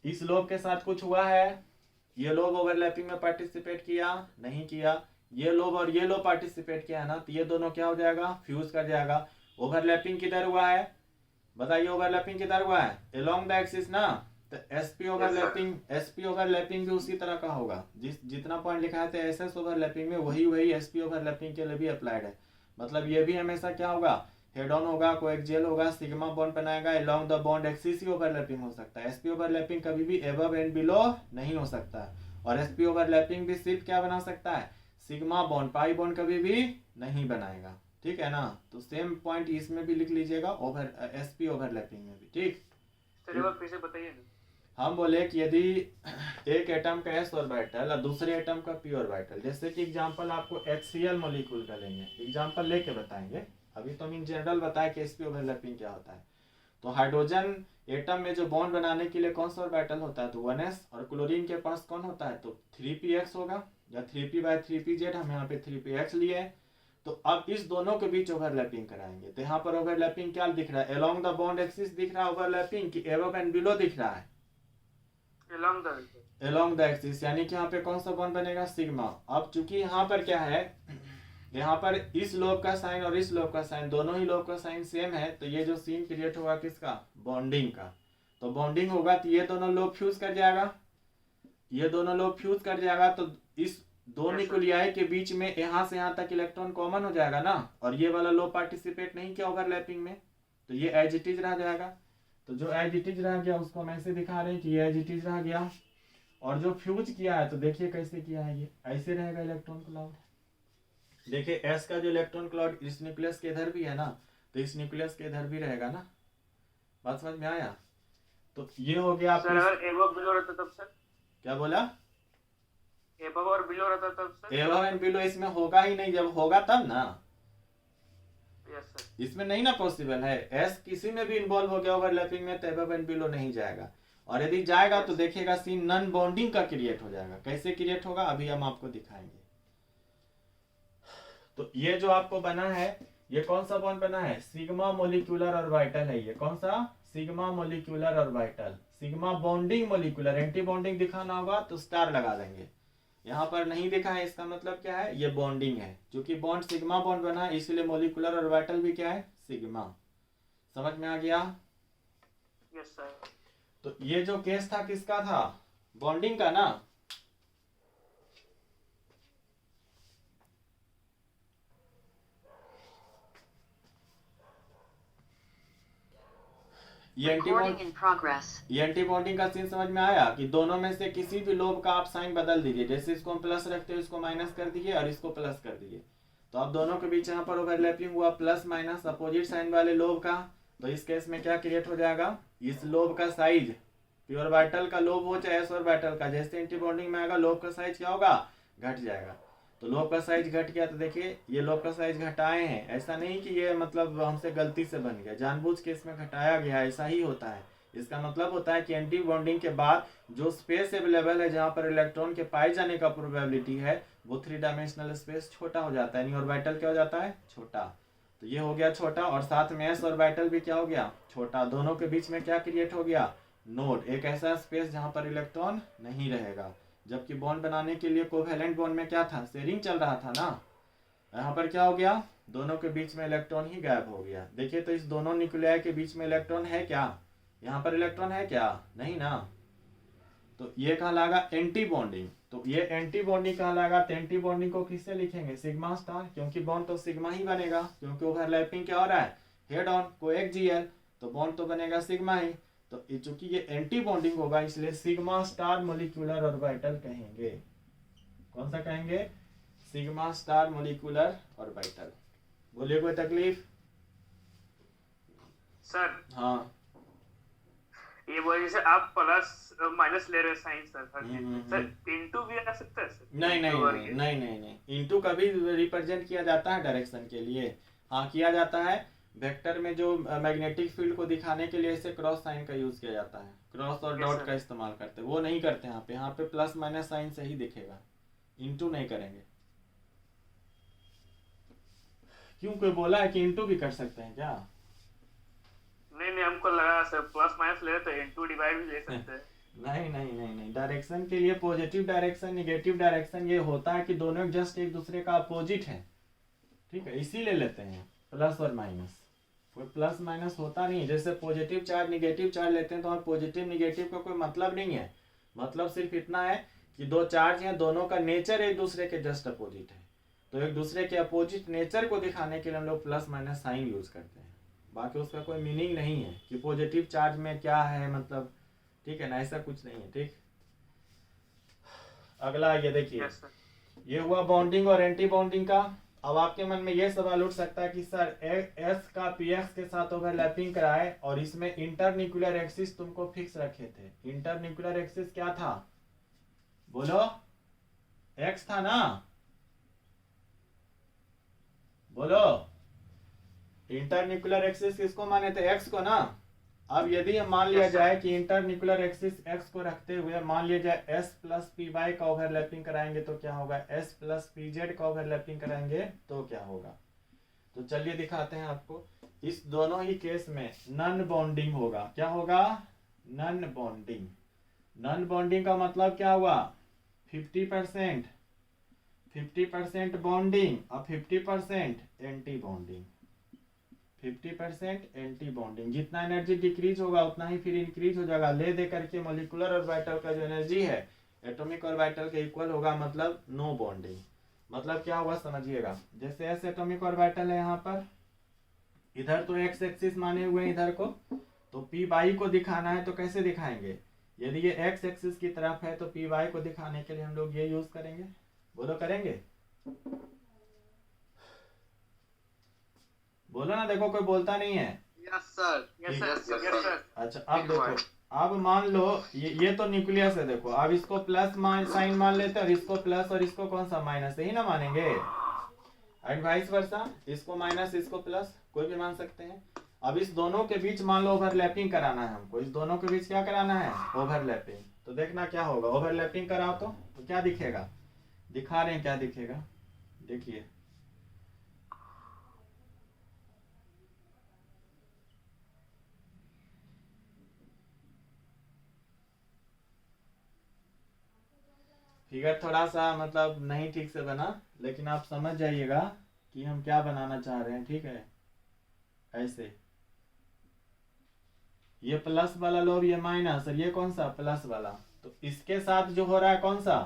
इस लोब के साथ कुछ हुआ है, ये लोब ओवरलैपिंग में पार्टिसिपेट किया नहीं किया, ये लोब और ये लोब पार्टिसिपेट किया है ना, तो ये दोनों क्या हो जाएगा, फ्यूज कर जाएगा। ओवरलैपिंग किधर हुआ है बताइए, ओवरलैपिंग किधर हुआ है, अलोंग द एक्सिस ना। तो एसपी ओवरलैपिंग भी उसी तरह का होगा, जितना पॉइंट लिखा है एसएस ओवरलैपिंग में वही एसपी ओवरलैपिंग के लिए भी अप्लाइड है। मतलब ये भी हमेशा क्या होगा, हेड ऑन होगा, कोएक्सियल होगा, सिग्मा बॉन्ड बनाएगा, along the bond axis he overlapping हो सकता है। एसपी ओवरलैपिंग कभी भी अबव एंड बिलो नहीं हो सकता है। और एसपी ओवरलैपिंग भी सिर्फ क्या बना सकता है, सिग्मा बॉन्ड, पाई बॉन्ड कभी भी नहीं बनाएगा, ठीक है ना। तो सेम पॉइंट इसमें भी लिख लीजिएगा, एसपी ओवरलैपिंग में भी, ठीक। सर एक बार फिर से बताइए ना। हम बोले कि यदि एक एटम का एस ऑर्बिटल और दूसरे एटम का पी ऑर्बिटल, जैसे कि एग्जांपल आपको HCl मॉलिक्यूल का लेंगे, एग्जांपल लेके बताएंगे, अभी तो हम इन जनरल बताए कि एसपी ओवरलैपिंग क्या होता है। तो हाइड्रोजन एटम में जो बॉन्ड बनाने के लिए कौन सा ऑर्बिटल होता है, तो 1s, और क्लोरीन के पास कौन होता है, तो 3px होगा, या 3p/3pz, हम यहाँ पे 3px लिए। तो अब इस दोनों के बीच ओवरलैपिंग कराएंगे, तो यहाँ पर ओवरलैपिंग क्या दिख रहा है, अलोंग द बॉन्ड एक्सिस दिख रहा है ओवरलैपिंग, कि अबव एंड बिलो दिख रहा है, अलोंग द एक्सिस, यानी कि यहाँ पे कौन सा बॉन्ड बनेगा, सिग्मा। अब चूंकि यहाँ पर क्या है, यहाँ पर इस लोब का साइन और इस लोब का साइन, दोनों ही लोब का साइन सेम है, तो ये जो सीन क्रिएट होगा किसका, बॉन्डिंग का। तो बॉन्डिंग होगा तो ये दोनों लोब फ्यूज कर जाएगा, ये दोनों लोब फ्यूज कर जाएगा, तो इस दो न्यूक्लियाई के बीच में यहाँ से यहाँ तक इलेक्ट्रॉन कॉमन हो जाएगा ना, और ये वाला लोब पार्टिसिपेट नहीं किया ओवरलैपिंग में, तो ये एज इट इज रह जाएगा। तो जो एज इट इज रह गया उसको हम ऐसे दिखा रहे हैं कि ये एज इट इज रह गया, और जो फ्यूज किया है तो देखिए कैसे किया है, ये ऐसे रहेगा इलेक्ट्रॉन क्लाउड। देखिए एस का जो इलेक्ट्रॉन क्लाउड इस न्यूक्लियस के इधर भी है ना, तो इस न्यूक्लियस के इधर भी रहेगा ना, बात समझ में आया। तो ये हो गया सर अगर एबव बिलो रहता तब सर, क्या बोला, एबव और बिलो रहता तब सर, एबव एंड बिलो इसमें होगा ही नहीं, जब होगा तब ना, यस सर। इसमें नहीं ना पॉसिबल है। एस किसी में भी इन्वॉल्व हो गया ओवरलैपिंग में तो एबव एंड बिलो नहीं जाएगा, और यदि जाएगा तो देखिएगा सीन नॉन बॉन्डिंग का क्रिएट हो जाएगा। कैसे क्रिएट होगा अभी हम आपको दिखाएंगे। तो ये जो आपको बना है, ये कौन सा बॉन्ड बना है, सिग्मा मोलिकुलर ऑर्बिटल है, ये कौन सा, sigma molecular orbital, sigma bonding molecular. Anti bonding दिखाना होगा तो स्टार लगा देंगे, यहाँ पर नहीं दिखा है, इसका मतलब क्या है, ये बॉन्डिंग है। क्योंकि बॉन्ड सिग्मा बॉन्ड बना है इसलिए मोलिकुलर ऑर्बिटल भी क्या है, सिग्मा। समझ में आ गया, यस सर। तो ये जो केस था किसका था, बॉन्डिंग का ना। ये Recording in progress. Anti bonding का सीन समझ में आया, कि दोनों में से किसी भी लोब का आप साइन बदल दीजिए, जैसे इसको हम प्लस रखते हो इसको माइनस कर दीजिए और इसको प्लस कर दीजिए, तो अब दोनों के बीच यहाँ पर ओवरलैपिंग हुआ, प्लस माइनस अपोजिट साइन वाले लोब का। तो इस केस में क्या क्रिएट हो जाएगा, इस लोब का साइज, पी ऑर्बिटल का लोब हो चाहे एस ऑर्बिटल का, जैसे एंटी बॉन्डिंग में आएगा लोब का साइज क्या होगा, घट जाएगा। तो लोब का साइज घट गया, तो देखिए ये लोब का साइज घटाए हैं, ऐसा नहीं कि ये मतलब हमसे गलती से बन गया, जानबूझ के इसमें घटाया गया, ऐसा ही होता है। इसका मतलब होता है कि एंटी बॉन्डिंग के बाद जो स्पेस अवेलेबल है जहां पर इलेक्ट्रॉन के पाए जाने का प्रोबेबिलिटी है वो 3 डायमेंशनल स्पेस छोटा हो जाता है, यानी ऑर्बिटल क्या हो जाता है, छोटा। तो ये हो गया छोटा, और साथ में एस ऑर्बिटल भी क्या हो गया, छोटा। दोनों के बीच में क्या क्रिएट हो गया, नोड, एक ऐसा स्पेस जहां पर इलेक्ट्रॉन नहीं रहेगा। जबकि बॉन्ड बनाने के लिए कोवैलेंट बॉन्ड में क्या था, शेयरिंग चल रहा था ना, यहाँ पर क्या हो गया, दोनों के बीच में इलेक्ट्रॉन ही गायब हो गया। देखिए तो इस दोनों न्यूक्लियाई के बीच में इलेक्ट्रॉन है क्या, यहाँ पर इलेक्ट्रॉन है क्या, नहीं ना। तो ये कहलाएगा एंटी बॉन्डिंग। तो ये एंटी बॉन्डिंग कहलाएगा। तो एंटी बॉन्डिंग को किससे लिखेंगे, सिग्मा स्टार, क्योंकि बॉन्ड तो सिग्मा ही बनेगा, क्योंकि ओवरलैपिंग क्या हो रहा है, हेड ऑन कोएक्सियल, तो बॉन्ड तो बनेगा सिग्मा ही। तो चूंकि ये एंटी बॉन्डिंग होगा इसलिए सिग्मा स्टार मोलिकुलर ऑर्बिटल कहेंगे। कौन सा कहेंगे, सिग्मा स्टार मोलिकुलर ऑर्बिटल। बोलिए कोई तकलीफ सर हाँ, ये वजह से आप प्लस माइनस ले रहे साइन सर, हम्म। सर इनटू भी आ सकता है सर, नहीं नहीं नहीं नहीं नहीं नहीं, इनटू का भी रिप्रेजेंट किया जाता है डायरेक्शन के लिए, हाँ किया जाता है। वेक्टर में जो मैग्नेटिक फील्ड को दिखाने के लिए इसे क्रॉस साइन का यूज किया जाता है, क्रॉस और डॉट का इस्तेमाल करते हैं, वो नहीं करते यहाँ पे प्लस माइनस साइन से ही दिखेगा, इनटू नहीं करेंगे। क्यों, कोई बोला है कि इंटू भी कर सकते हैं क्या? नहीं नहीं, हमको लगा सर प्लस माइनस ले तो इनटू डिवाइड भी ले सकते हैं। नहीं नहीं नहीं नहीं, डायरेक्शन के लिए पॉजिटिव डायरेक्शन निगेटिव डायरेक्शन ये होता है कि दोनों जस्ट एक दूसरे का अपोजिट है, ठीक है, इसी ले लेते हैं प्लस और माइनस। कोई प्लस माइनस होता नहीं, जैसे पॉजिटिव चार्ज निगेटिव चार्ज लेते हैं तो हमें पॉजिटिव निगेटिव का कोई मतलब नहीं है, मतलब सिर्फ इतना है कि दो चार्ज हैं, दोनों का नेचर एक दूसरे के जस्ट अपोजिट है, तो एक दूसरे के अपोजिट नेचर को दिखाने के लिए हम लोग प्लस माइनस साइन यूज करते हैं, बाकी उसका कोई मीनिंग नहीं है कि पॉजिटिव चार्ज में क्या है मतलब, ठीक है ना, ऐसा कुछ नहीं है। ठीक, अगला ये देखिए, यस सर। ये हुआ बॉन्डिंग और एंटी बॉन्डिंग का। अब आपके मन में ये सवाल उठ सकता है कि सर एस का पीएक्स के साथ ओवरलैपिंग कराए और इसमें इंटरन्यूक्लियर एक्सिस तुमको फिक्स रखे थे, इंटरन्यूक्लियर एक्सिस क्या था बोलो? एक्स था ना, बोलो। इंटरन्यूक्लियर एक्सिस किसको माने थे? एक्स को ना। अब यदि मान लिया जाए कि इंटरन्यूक्लियर एक्सिस एक्स को रखते हुए मान लिया जाए एस प्लस पी वाई का ओवरलैपिंग कराएंगे तो क्या होगा? एस प्लस पी जेड का ओवरलैपिंग कराएंगे तो क्या होगा? तो चलिए दिखाते हैं आपको। इस दोनों ही केस में नन बॉन्डिंग होगा। क्या होगा? None bonding. नन बॉन्डिंग का मतलब क्या हुआ? 50% 50% बॉन्डिंग और 50% एंटी बॉन्डिंग। 50% anti bonding. जितना एनर्जी डिक्रीज होगा उतना ही फिर इंक्रीज हो जाएगा। ले दे करके मोलिकुलर ऑर्बिटल का जो एनर्जी है एटॉमिक ऑर्बिटल के इक्वल होगा, मतलब नो बॉन्डिंग। मतलब क्या होगा समझिएगा, जैसे एस एटॉमिक ऑर्बिटल है यहाँ पर, इधर तो एक्स एक्सिस माने हुए इधर को, तो पी वाई को दिखाना है तो कैसे दिखाएंगे? यदि ये एक्स एक्सिस की तरफ है तो पी वाई को दिखाने के लिए हम लोग ये यूज करेंगे। बोलो करेंगे? बोलो ना, देखो कोई बोलता नहीं है। Yes sir. Yes sir, Yes, sir. Yes sir. अच्छा अब देखो, अब मान लो ये तो न्यूक्लियस है, देखो अब इसको प्लस साइन मान लेते हैं और इसको प्लस और इसको कौन सा माइनस, यही ना मानेंगे, एंड वाइस वर्सा। इसको माइनस इसको प्लस कोई भी मान सकते हैं। अब इस दोनों के बीच मान लो ओवरलैपिंग कराना है हमको, इस दोनों के बीच क्या कराना है? ओवरलैपिंग। तो देखना क्या होगा, ओवरलैपिंग कराओ तो क्या दिखेगा? दिखा रहे हैं क्या दिखेगा, देखिए। फिगर थोड़ा सा मतलब नहीं ठीक से बना, लेकिन आप समझ जाइएगा कि हम क्या बनाना चाह रहे हैं, ठीक है। ऐसे ये प्लस वाला लोब, ये माइनस, और ये कौन सा? प्लस वाला। तो इसके साथ जो हो रहा है कौन सा?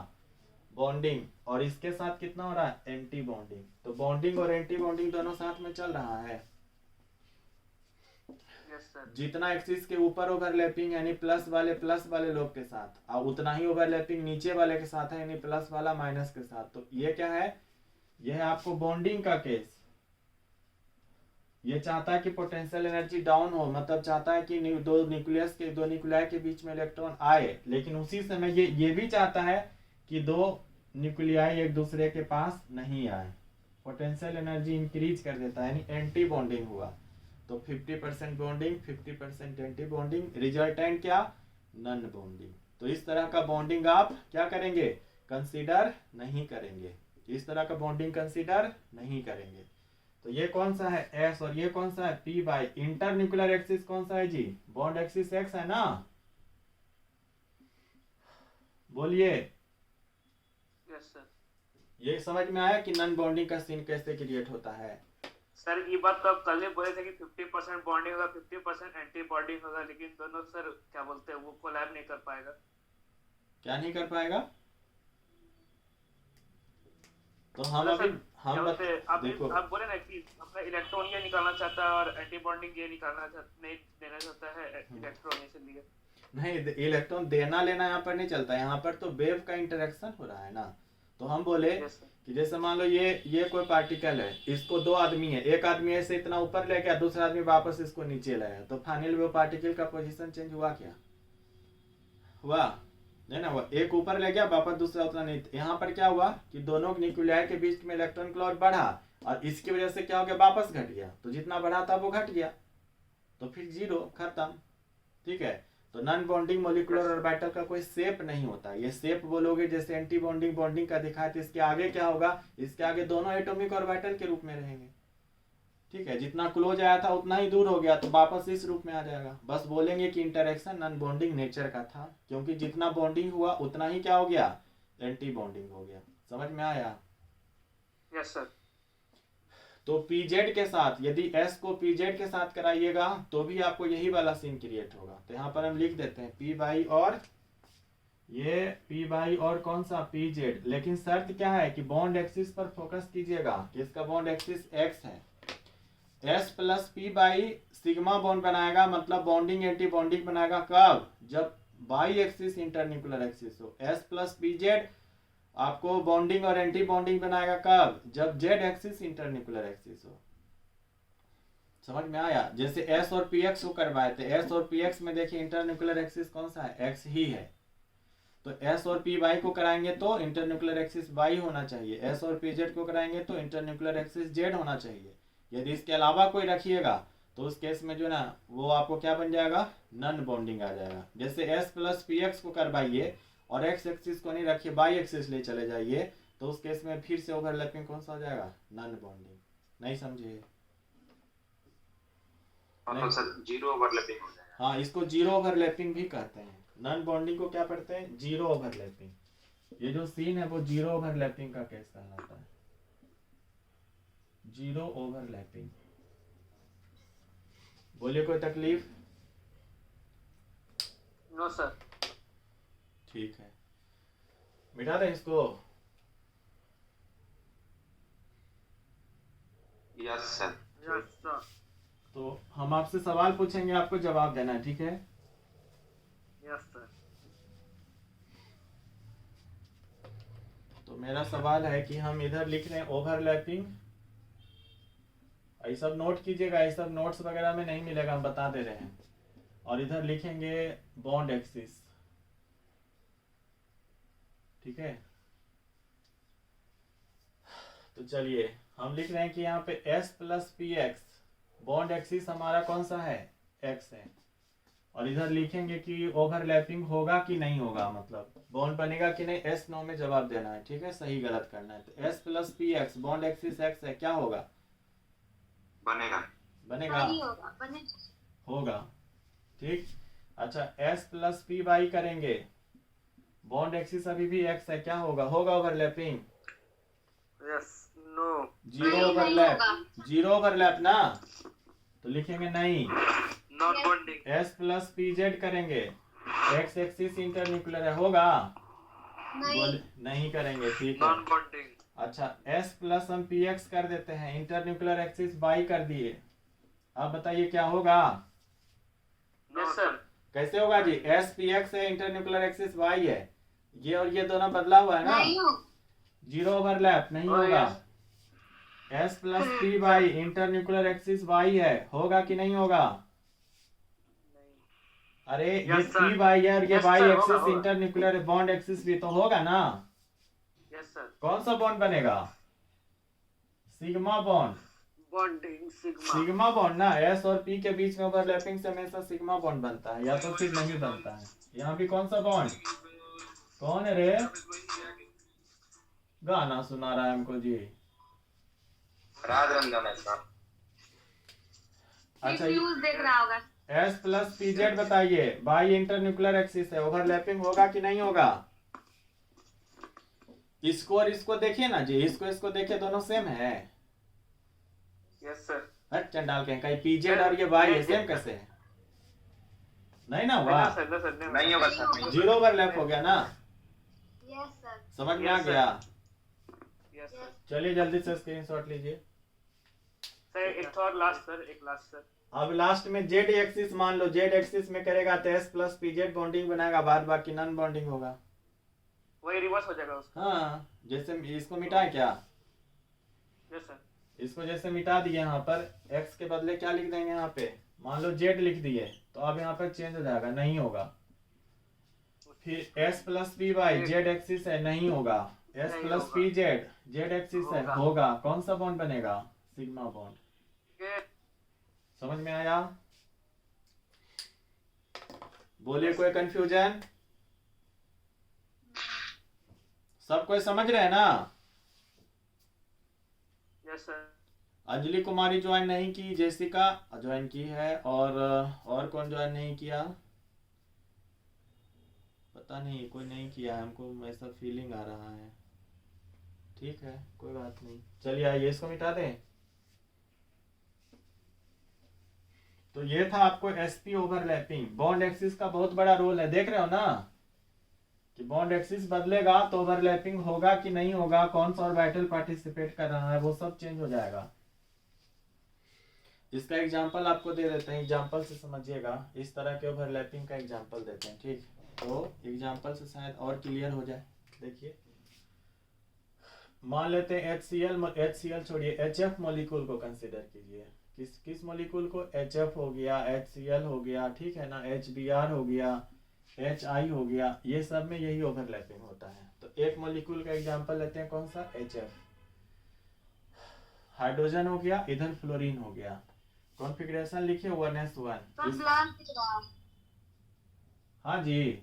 बॉन्डिंग। और इसके साथ कितना हो रहा है? Anti bonding. तो बॉन्डिंग और एंटी बॉन्डिंग दोनों साथ में चल रहा है। Yes sir. जितना एक्सिस के ऊपर ओवरलैपिंग यानी प्लस वाले लोब के साथ, और उतना ही ओवरलैपिंग नीचे वाले के साथ है, यानी प्लस वाला माइनस के साथ। तो ये क्या है? ये है आपको बॉन्डिंग का केस। ये चाहता है कि पोटेंशियल एनर्जी डाउन हो, मतलब चाहता है कि दो न्यूक्लियाई के बीच में इलेक्ट्रॉन आए, लेकिन उसी समय ये भी चाहता है कि दो न्यूक्लियाई एक दूसरे के पास नहीं आए। पोटेंशियल एनर्जी इंक्रीज कर देता है, यानी एंटी बॉन्डिंग हुआ। तो 50% बॉन्डिंग 50% एंटी बॉन्डिंग, रिजल्टेंट क्या? Non bonding. तो इस तरह का बॉन्डिंग आप क्या करेंगे? कंसीडर नहीं करेंगे। इस तरह का बॉन्डिंग कंसीडर नहीं करेंगे। तो ये कौन सा है? एस, और ये कौन सा है? P by. Inter nuclear axis कौन सा है जी? बॉन्ड एक्सिस एक्स है ना, बोलिए। Yes sir. ये समझ में आया कि नन बॉन्डिंग का सीन कैसे क्रिएट होता है? सर ये बात तो आप कल ही बोले थे कि 50% बॉन्डिंग होगा 50% एंटी बॉन्डिंग होगा, लेकिन दोनों सर क्या बोलते हैं वो कोलैब नहीं कर पाएगा। क्या नहीं कर पाएगा? तो हम मतलब अभी सर, हम क्या बोलते हैं, देखो आप बोले ना कि अपना इलेक्ट्रॉन ये निकालना चाहता है और एंटी बॉन्डिंग ये नहीं देना चाहता है इलेक्ट्रॉन, इसलिए नहीं, इलेक्ट्रॉन देना लेना यहाँ पर नहीं चलता, यहाँ पर तो वेव का इंटरेक्शन हो रहा है ना। तो हम बोले यस सर। कि जैसे मान लो ये कोई पार्टिकल है, इसको दो आदमी है, एक आदमी ऐसे इतना ऊपर ले गया, दूसरा आदमी वापस इसको नीचे लाया, तो फाइनल वो पार्टिकल का पोजीशन चेंज हुआ क्या? हुआ नहीं ना? हुआ। एक ऊपर ले गया, वापस दूसरा उतना नहीं। यहाँ पर क्या हुआ कि दोनों न्यूक्लियाई के बीच में इलेक्ट्रॉन क्लाउड बढ़ा और इसकी वजह से क्या हो गया? वापस घट गया। तो जितना बढ़ा था वो घट गया, तो फिर जीरो, खत्म। ठीक है। तो नॉन बॉन्डिंग मोलिकुलर ऑर्बिटल का कोई शेप नहीं होता। ये शेप बोलोगे जैसे एंटी बॉन्डिंग बॉन्डिंग का दिखा है, तो इसके आगे क्या होगा? इसके आगे दोनों एटॉमिक ऑर्बिटल के रूप में रहेंगे। ठीक है, जितना क्लोज आया था उतना ही दूर हो गया, तो वापस इस रूप में आ जाएगा। बस बोलेंगे कि इंटरेक्शन नॉन बॉन्डिंग नेचर का था, क्योंकि जितना बॉन्डिंग हुआ उतना ही क्या हो गया, एंटी बॉन्डिंग हो गया। समझ में आया? Yes sir. तो पीजेड के साथ, यदि एस को पीजेड के साथ कराइएगा तो भी आपको यही वाला सीन क्रिएट होगा। तो यहाँ पर हम लिख देते हैं पी बाई और ये पी बाई और कौन सा पीजेड, लेकिन शर्त क्या है कि बॉन्ड एक्सिस पर फोकस कीजिएगा कि इसका बॉन्ड एक्सिस एक्स है। S plus P by sigma bond बनाएगा, मतलब बॉन्डिंग एंटी बॉन्डिंग बनाएगा कब, जब बाई एक्सिस इंटरन्यूक्लियर एक्सिस हो। एस प्लस पी जेड आपको बॉन्डिंग और एंटी बॉन्डिंग बनाएगा कब, जब जेड एक्सिस इंटरन्यूक्लियर एक्सिस हो। समझ में आया? जैसे एस और पी एक्स को करवाए थे, एस और पी एक्स में देखिए इंटरन्यूक्लियर एक्सिस कौन सा है, एक्स ही है। तो एस और पी वाई को कराएंगे तो इंटरन्यूक्लियर एक्सिस वाई होना चाहिए, एस और पी जेड को कराएंगे तो इंटरन्यूक्लियर एक्सिस जेड होना चाहिए। यदि इसके अलावा कोई रखिएगा तो उस केस में जो ना वो आपको क्या बन जाएगा, नॉन बॉन्डिंग आ जाएगा। जैसे एस प्लस पी एक्स को करवाइए और एक्स एक्सिस को नहीं रखिए, बाई एक्सिस ले चले जाइए, तो उस केस में फिर से ओवरलैपिंग कौन सा हो जाएगा, नॉन बॉन्डिंग। नहीं समझे? मतलब सर जीरो ओवरलैपिंग हो जाएगा। हाँ, इसको जीरो ओवरलैपिंग भी कहते हैं। नॉन बॉन्डिंग को क्या पढ़ते हैं, जीरो ओवरलैपिंग। ये जो सीन है वो जीरो ओवरलैपिंग का केस कहलाता है, जीरो ओवरलैपिंग। बोलिए कोई तकलीफ? No sir. ठीक है, मिटा दें इसको। Yes sir. Yes sir. तो हम आपसे सवाल पूछेंगे, आपको जवाब देना है, ठीक है? Yes sir. तो मेरा सवाल है कि हम इधर लिख रहे हैं ओवरलैपिंग, ये सब नोट कीजिएगा, ये सब नोट्स वगैरह में नहीं मिलेगा, हम बता दे रहे हैं। और इधर लिखेंगे बॉन्ड एक्सिस, ठीक है? तो चलिए हम लिख रहे हैं कि यहाँ पे S plus P x, bond axis हमारा कौन सा है, x है। और इधर लिखेंगे कि ओवरलैपिंग होगा कि नहीं होगा, मतलब बॉन्ड बनेगा कि नहीं, S नो में जवाब देना है, ठीक है? सही गलत करना है। तो S plus P x, bond axis x है, क्या होगा, बनेगा। बनेगा, होगा, ठीक। अच्छा, S प्लस पी वाई करेंगे, बॉन्ड एक्सिस अभी भी x है, क्या होगा, होगा overlapping, yes. No. Zero overlap, zero overlap ना, तो लिखेंगे नहीं। Non bonding. S plus P Z करेंगे, x एक्सिस इंटरन्यूक्लियर है, होगा, नहीं करेंगे, ठीक है। Non bonding. अच्छा, S प्लस हम पी एक्स कर देते हैं, इंटरन्यूक्लियर एक्सिस बाई कर दिए, अब बताइए क्या होगा। Yes sir. कैसे होगा जी, S पी एक्स है, इंटरन्यूक्लियर एक्सिस वाई है, ये और ये दोनों बदला हुआ है ना, जीरो ओवरलैप नहीं होगा। S plus P Y, internuclear axis Y है, होगा कि नहीं होगा? अरे ये पी वाई है और ये Y axis internuclear bond axis भी तो होगा ना। Yes sir. कौन सा बॉन्ड बनेगा, sigma bond, bonding sigma. Sigma bond ना, S और P के बीच में ओवरलैपिंग से हमेशा सिग्मा बॉन्ड बनता है, या तो फिर नहीं बनता है। यहाँ भी कौन सा बॉन्ड, कौन है रे, गाना सुना रहा है हमको जी, राज रंजन है सर। अच्छा, देख रहा होगा। S प्लस पी जेड बताइए, बाई इंटरन्यूक्लियर एक्सिस है, ओवरलैपिंग होगा कि नहीं होगा? इसको और इसको देखिए ना जी, इसको देखिए, दोनों सेम है। Yes sir. हट चंडाल के कहीं पी जेड और ये वाई है, सेम कैसे है, नहीं ना हुआ, नहीं होगा सर। जीरो ओवरलैप हो गया ना। Yes sir. समझ में आ गया? Yes sir. चलिए जल्दी से स्क्रीनशॉट लीजिए। सर एक और लास्ट सर, एक लास्ट सर। अब लास्ट में जेड एक्सिस मान लो, जेड एक्सिस में करेगा तो S plus P Z bonding बनाएगा, बाद बाकी नॉन बॉन्डिंग होगा। वही रिवर्स हो जाएगा उसका। हाँ, जैसे इसको मिटाए क्या, यस सर। इसको जैसे मिटा दिए, यहाँ पर x के बदले क्या लिख देंगे, यहाँ पे मान लो z लिख दिए, तो अब यहाँ पर चेंज हो जाएगा, नहीं होगा। फिर S plus P Y, Z axis है, नहीं होगा। S plus P Z, Z axis है, होगा। कौन सा बॉन्ड बनेगा, सिग्मा बॉन्ड। समझ में आया? बोलिए कोई कंफ्यूजन, सब कोई समझ रहे हैं ना? Yes sir. Anjali Kumari join नहीं की, जेसिका ज्वाइन की है, और कौन ज्वाइन नहीं किया पता नहीं, कोई नहीं किया है, हमको ऐसा फीलिंग आ रहा है। ठीक है कोई बात नहीं, चलिए आइए इसको मिटा दें। तो ये था आपको एसपी ओवरलैपिंग। बॉन्ड एक्सिस का बहुत बड़ा रोल है, देख रहे हो ना कि बॉन्ड एक्सिस बदलेगा तो ओवरलैपिंग होगा कि नहीं होगा, कौन सा ऑर्बिटल पार्टिसिपेट कर रहा है, वो सब चेंज हो जाएगा। इसका एग्जांपल आपको दे देते हैं, एग्जांपल से समझिएगा। इस तरह के ओवरलैपिंग का एग्जांपल देते हैं, ठीक। तो एग्जांपल से शायद और क्लियर हो जाए। देखिए मान लेते हैं HCl छोड़िए, HF मॉलिक्यूल को कंसीडर कीजिए। किस मॉलिक्यूल को? HF हो गया, HCl हो गया, ठीक है ना, HBr हो गया, HI हो गया, ये सब में यही ओवरलैपिंग होता है। तो एक मॉलिक्यूल का एग्जांपल लेते हैं, कौन सा? HF। हाइड्रोजन हो गया, इधर फ्लोरीन हो गया। कॉन्फ़िगरेशन लिखिए 1s1। सर ब्लर दिख रहा है। हाँ जी,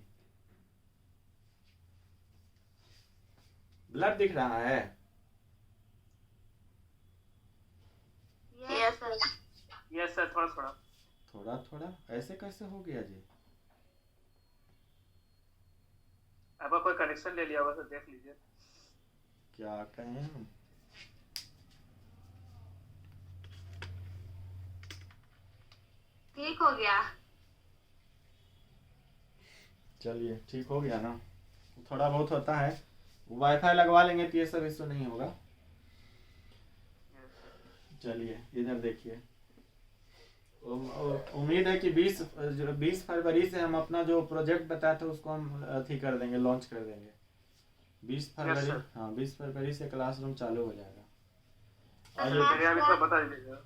ब्लड दिख रहा है। Yes sir. यस सर, थोड़ा थोड़ा। थोड़ा थोड़ा ऐसे कैसे हो गया जी? आपका कोई कनेक्शन ले लिया होगा तो देख लीजिए। क्या कहें हम? ठीक हो गया। चलिए ठीक हो गया ना, थोड़ा बहुत होता है। वाईफाई लगवा लेंगे तो ये सब इश्यू नहीं होगा। चलिए इधर देखिए, उम्मीद है कि 20 फरवरी से हम अपना जो प्रोजेक्ट बताया था उसको हम अथी कर देंगे, लॉन्च कर देंगे। 20 फरवरी, हाँ 20 फरवरी से क्लासरूम चालू हो जाएगा। और मेरे अभी तो बता दीजिएगा।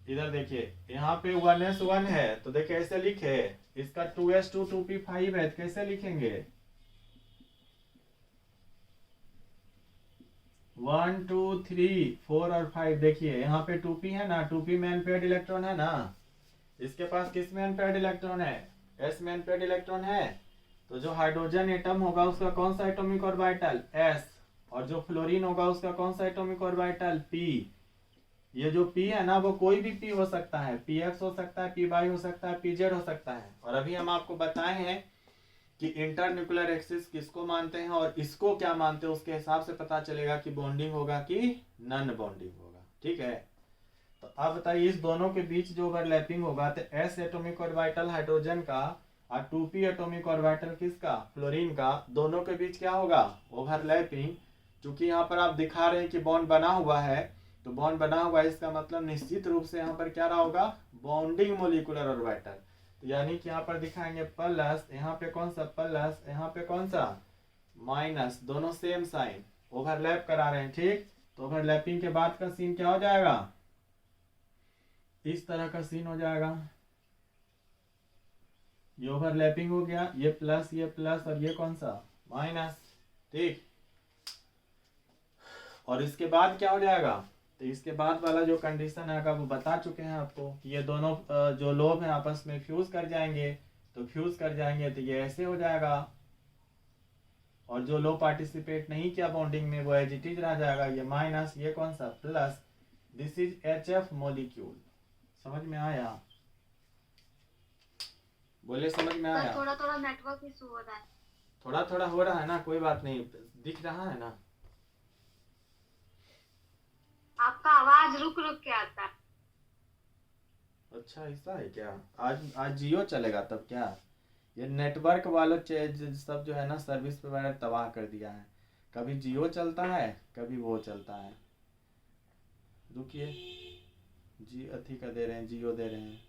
इधर देखिए, यहाँ पे 1s1 है तो देखिए ऐसे लिखे, इसका 2s2 2p5 है, कैसे लिखेंगे? 1 2 3 4 और 5। देखिए यहाँ पे 2p है ना, 2p में अनपेयर्ड इलेक्ट्रॉन है ना, इसके पास किस में अनपेयर्ड इलेक्ट्रॉन है? s में अनपेयर्ड इलेक्ट्रॉन है। तो जो हाइड्रोजन एटम होगा उसका कौन सा एटॉमिक ऑर्बिटल? s। और जो फ्लोरीन होगा उसका कौन सा एटॉमिक ऑर्बिटल? p। ये जो p है ना वो कोई भी p हो सकता है, px हो सकता है, py हो सकता है, pz हो सकता है। और अभी हम आपको बताए हैं कि इंटरन्यूक्लियर एक्सिस किसको मानते हैं और इसको क्या मानते हैं, उसके हिसाब से पता चलेगा कि बॉन्डिंग होगा कि नन बॉन्डिंग होगा। ठीक है, तो अब बताइए इस दोनों के बीच जो ओवरलैपिंग होगा तो s एटॉमिक ऑर्बिटल हाइड्रोजन का और 2p एटॉमिक ऑर्बिटल किसका? फ्लोरीन का। दोनों के बीच क्या होगा? ओवरलैपिंग। क्योंकि यहाँ पर आप दिखा रहे हैं कि बॉन्ड बना हुआ है, तो बॉन्ड बना हुआ है इसका मतलब निश्चित रूप से यहाँ पर क्या रहा होगा? Bonding molecular orbital. यानी कि यहाँ पर दिखाएंगे प्लस, यहाँ पे कौन सा प्लस, यहाँ पे कौन सा माइनस, दोनों सेम साइन, ओवरलैप करा रहे हैं। ठीक, तो ओवरलैपिंग के बाद का सीन क्या हो जाएगा? इस तरह का सीन हो जाएगा। ये ओवरलैपिंग हो गया, ये प्लस और ये कौन सा? माइनस। ठीक, और इसके बाद क्या हो जाएगा? तो इसके बाद वाला जो कंडीशन आएगा वो बता चुके हैं आपको कि ये दोनों जो लोब हैं आपस में फ्यूज कर जाएंगे। तो फ्यूज कर जाएंगे तो ये ऐसे हो जाएगा, और जो लोब पार्टिसिपेट नहीं किया बॉन्डिंग में वो एज इट इज रह जाएगा। ये माइनस, ये कौन सा? Plus. This is HF molecule. समझ में आया? बोले समझ में आया? थोड़ा थोड़ा नेटवर्क इशू हो रहा है। थोड़ा थोड़ा हो रहा है ना, कोई बात नहीं, दिख रहा है ना। आपका आवाज रुक रुक के आता है। अच्छा ऐसा है क्या? आज जियो चलेगा तब क्या? ये नेटवर्क वालों सब जो है ना सर्विस प्रोवाइडर तबाह कर दिया है। कभी जियो चलता है कभी वो चलता है। रुकिए, जी अथी का दे रहे हैं, जियो दे रहे हैं।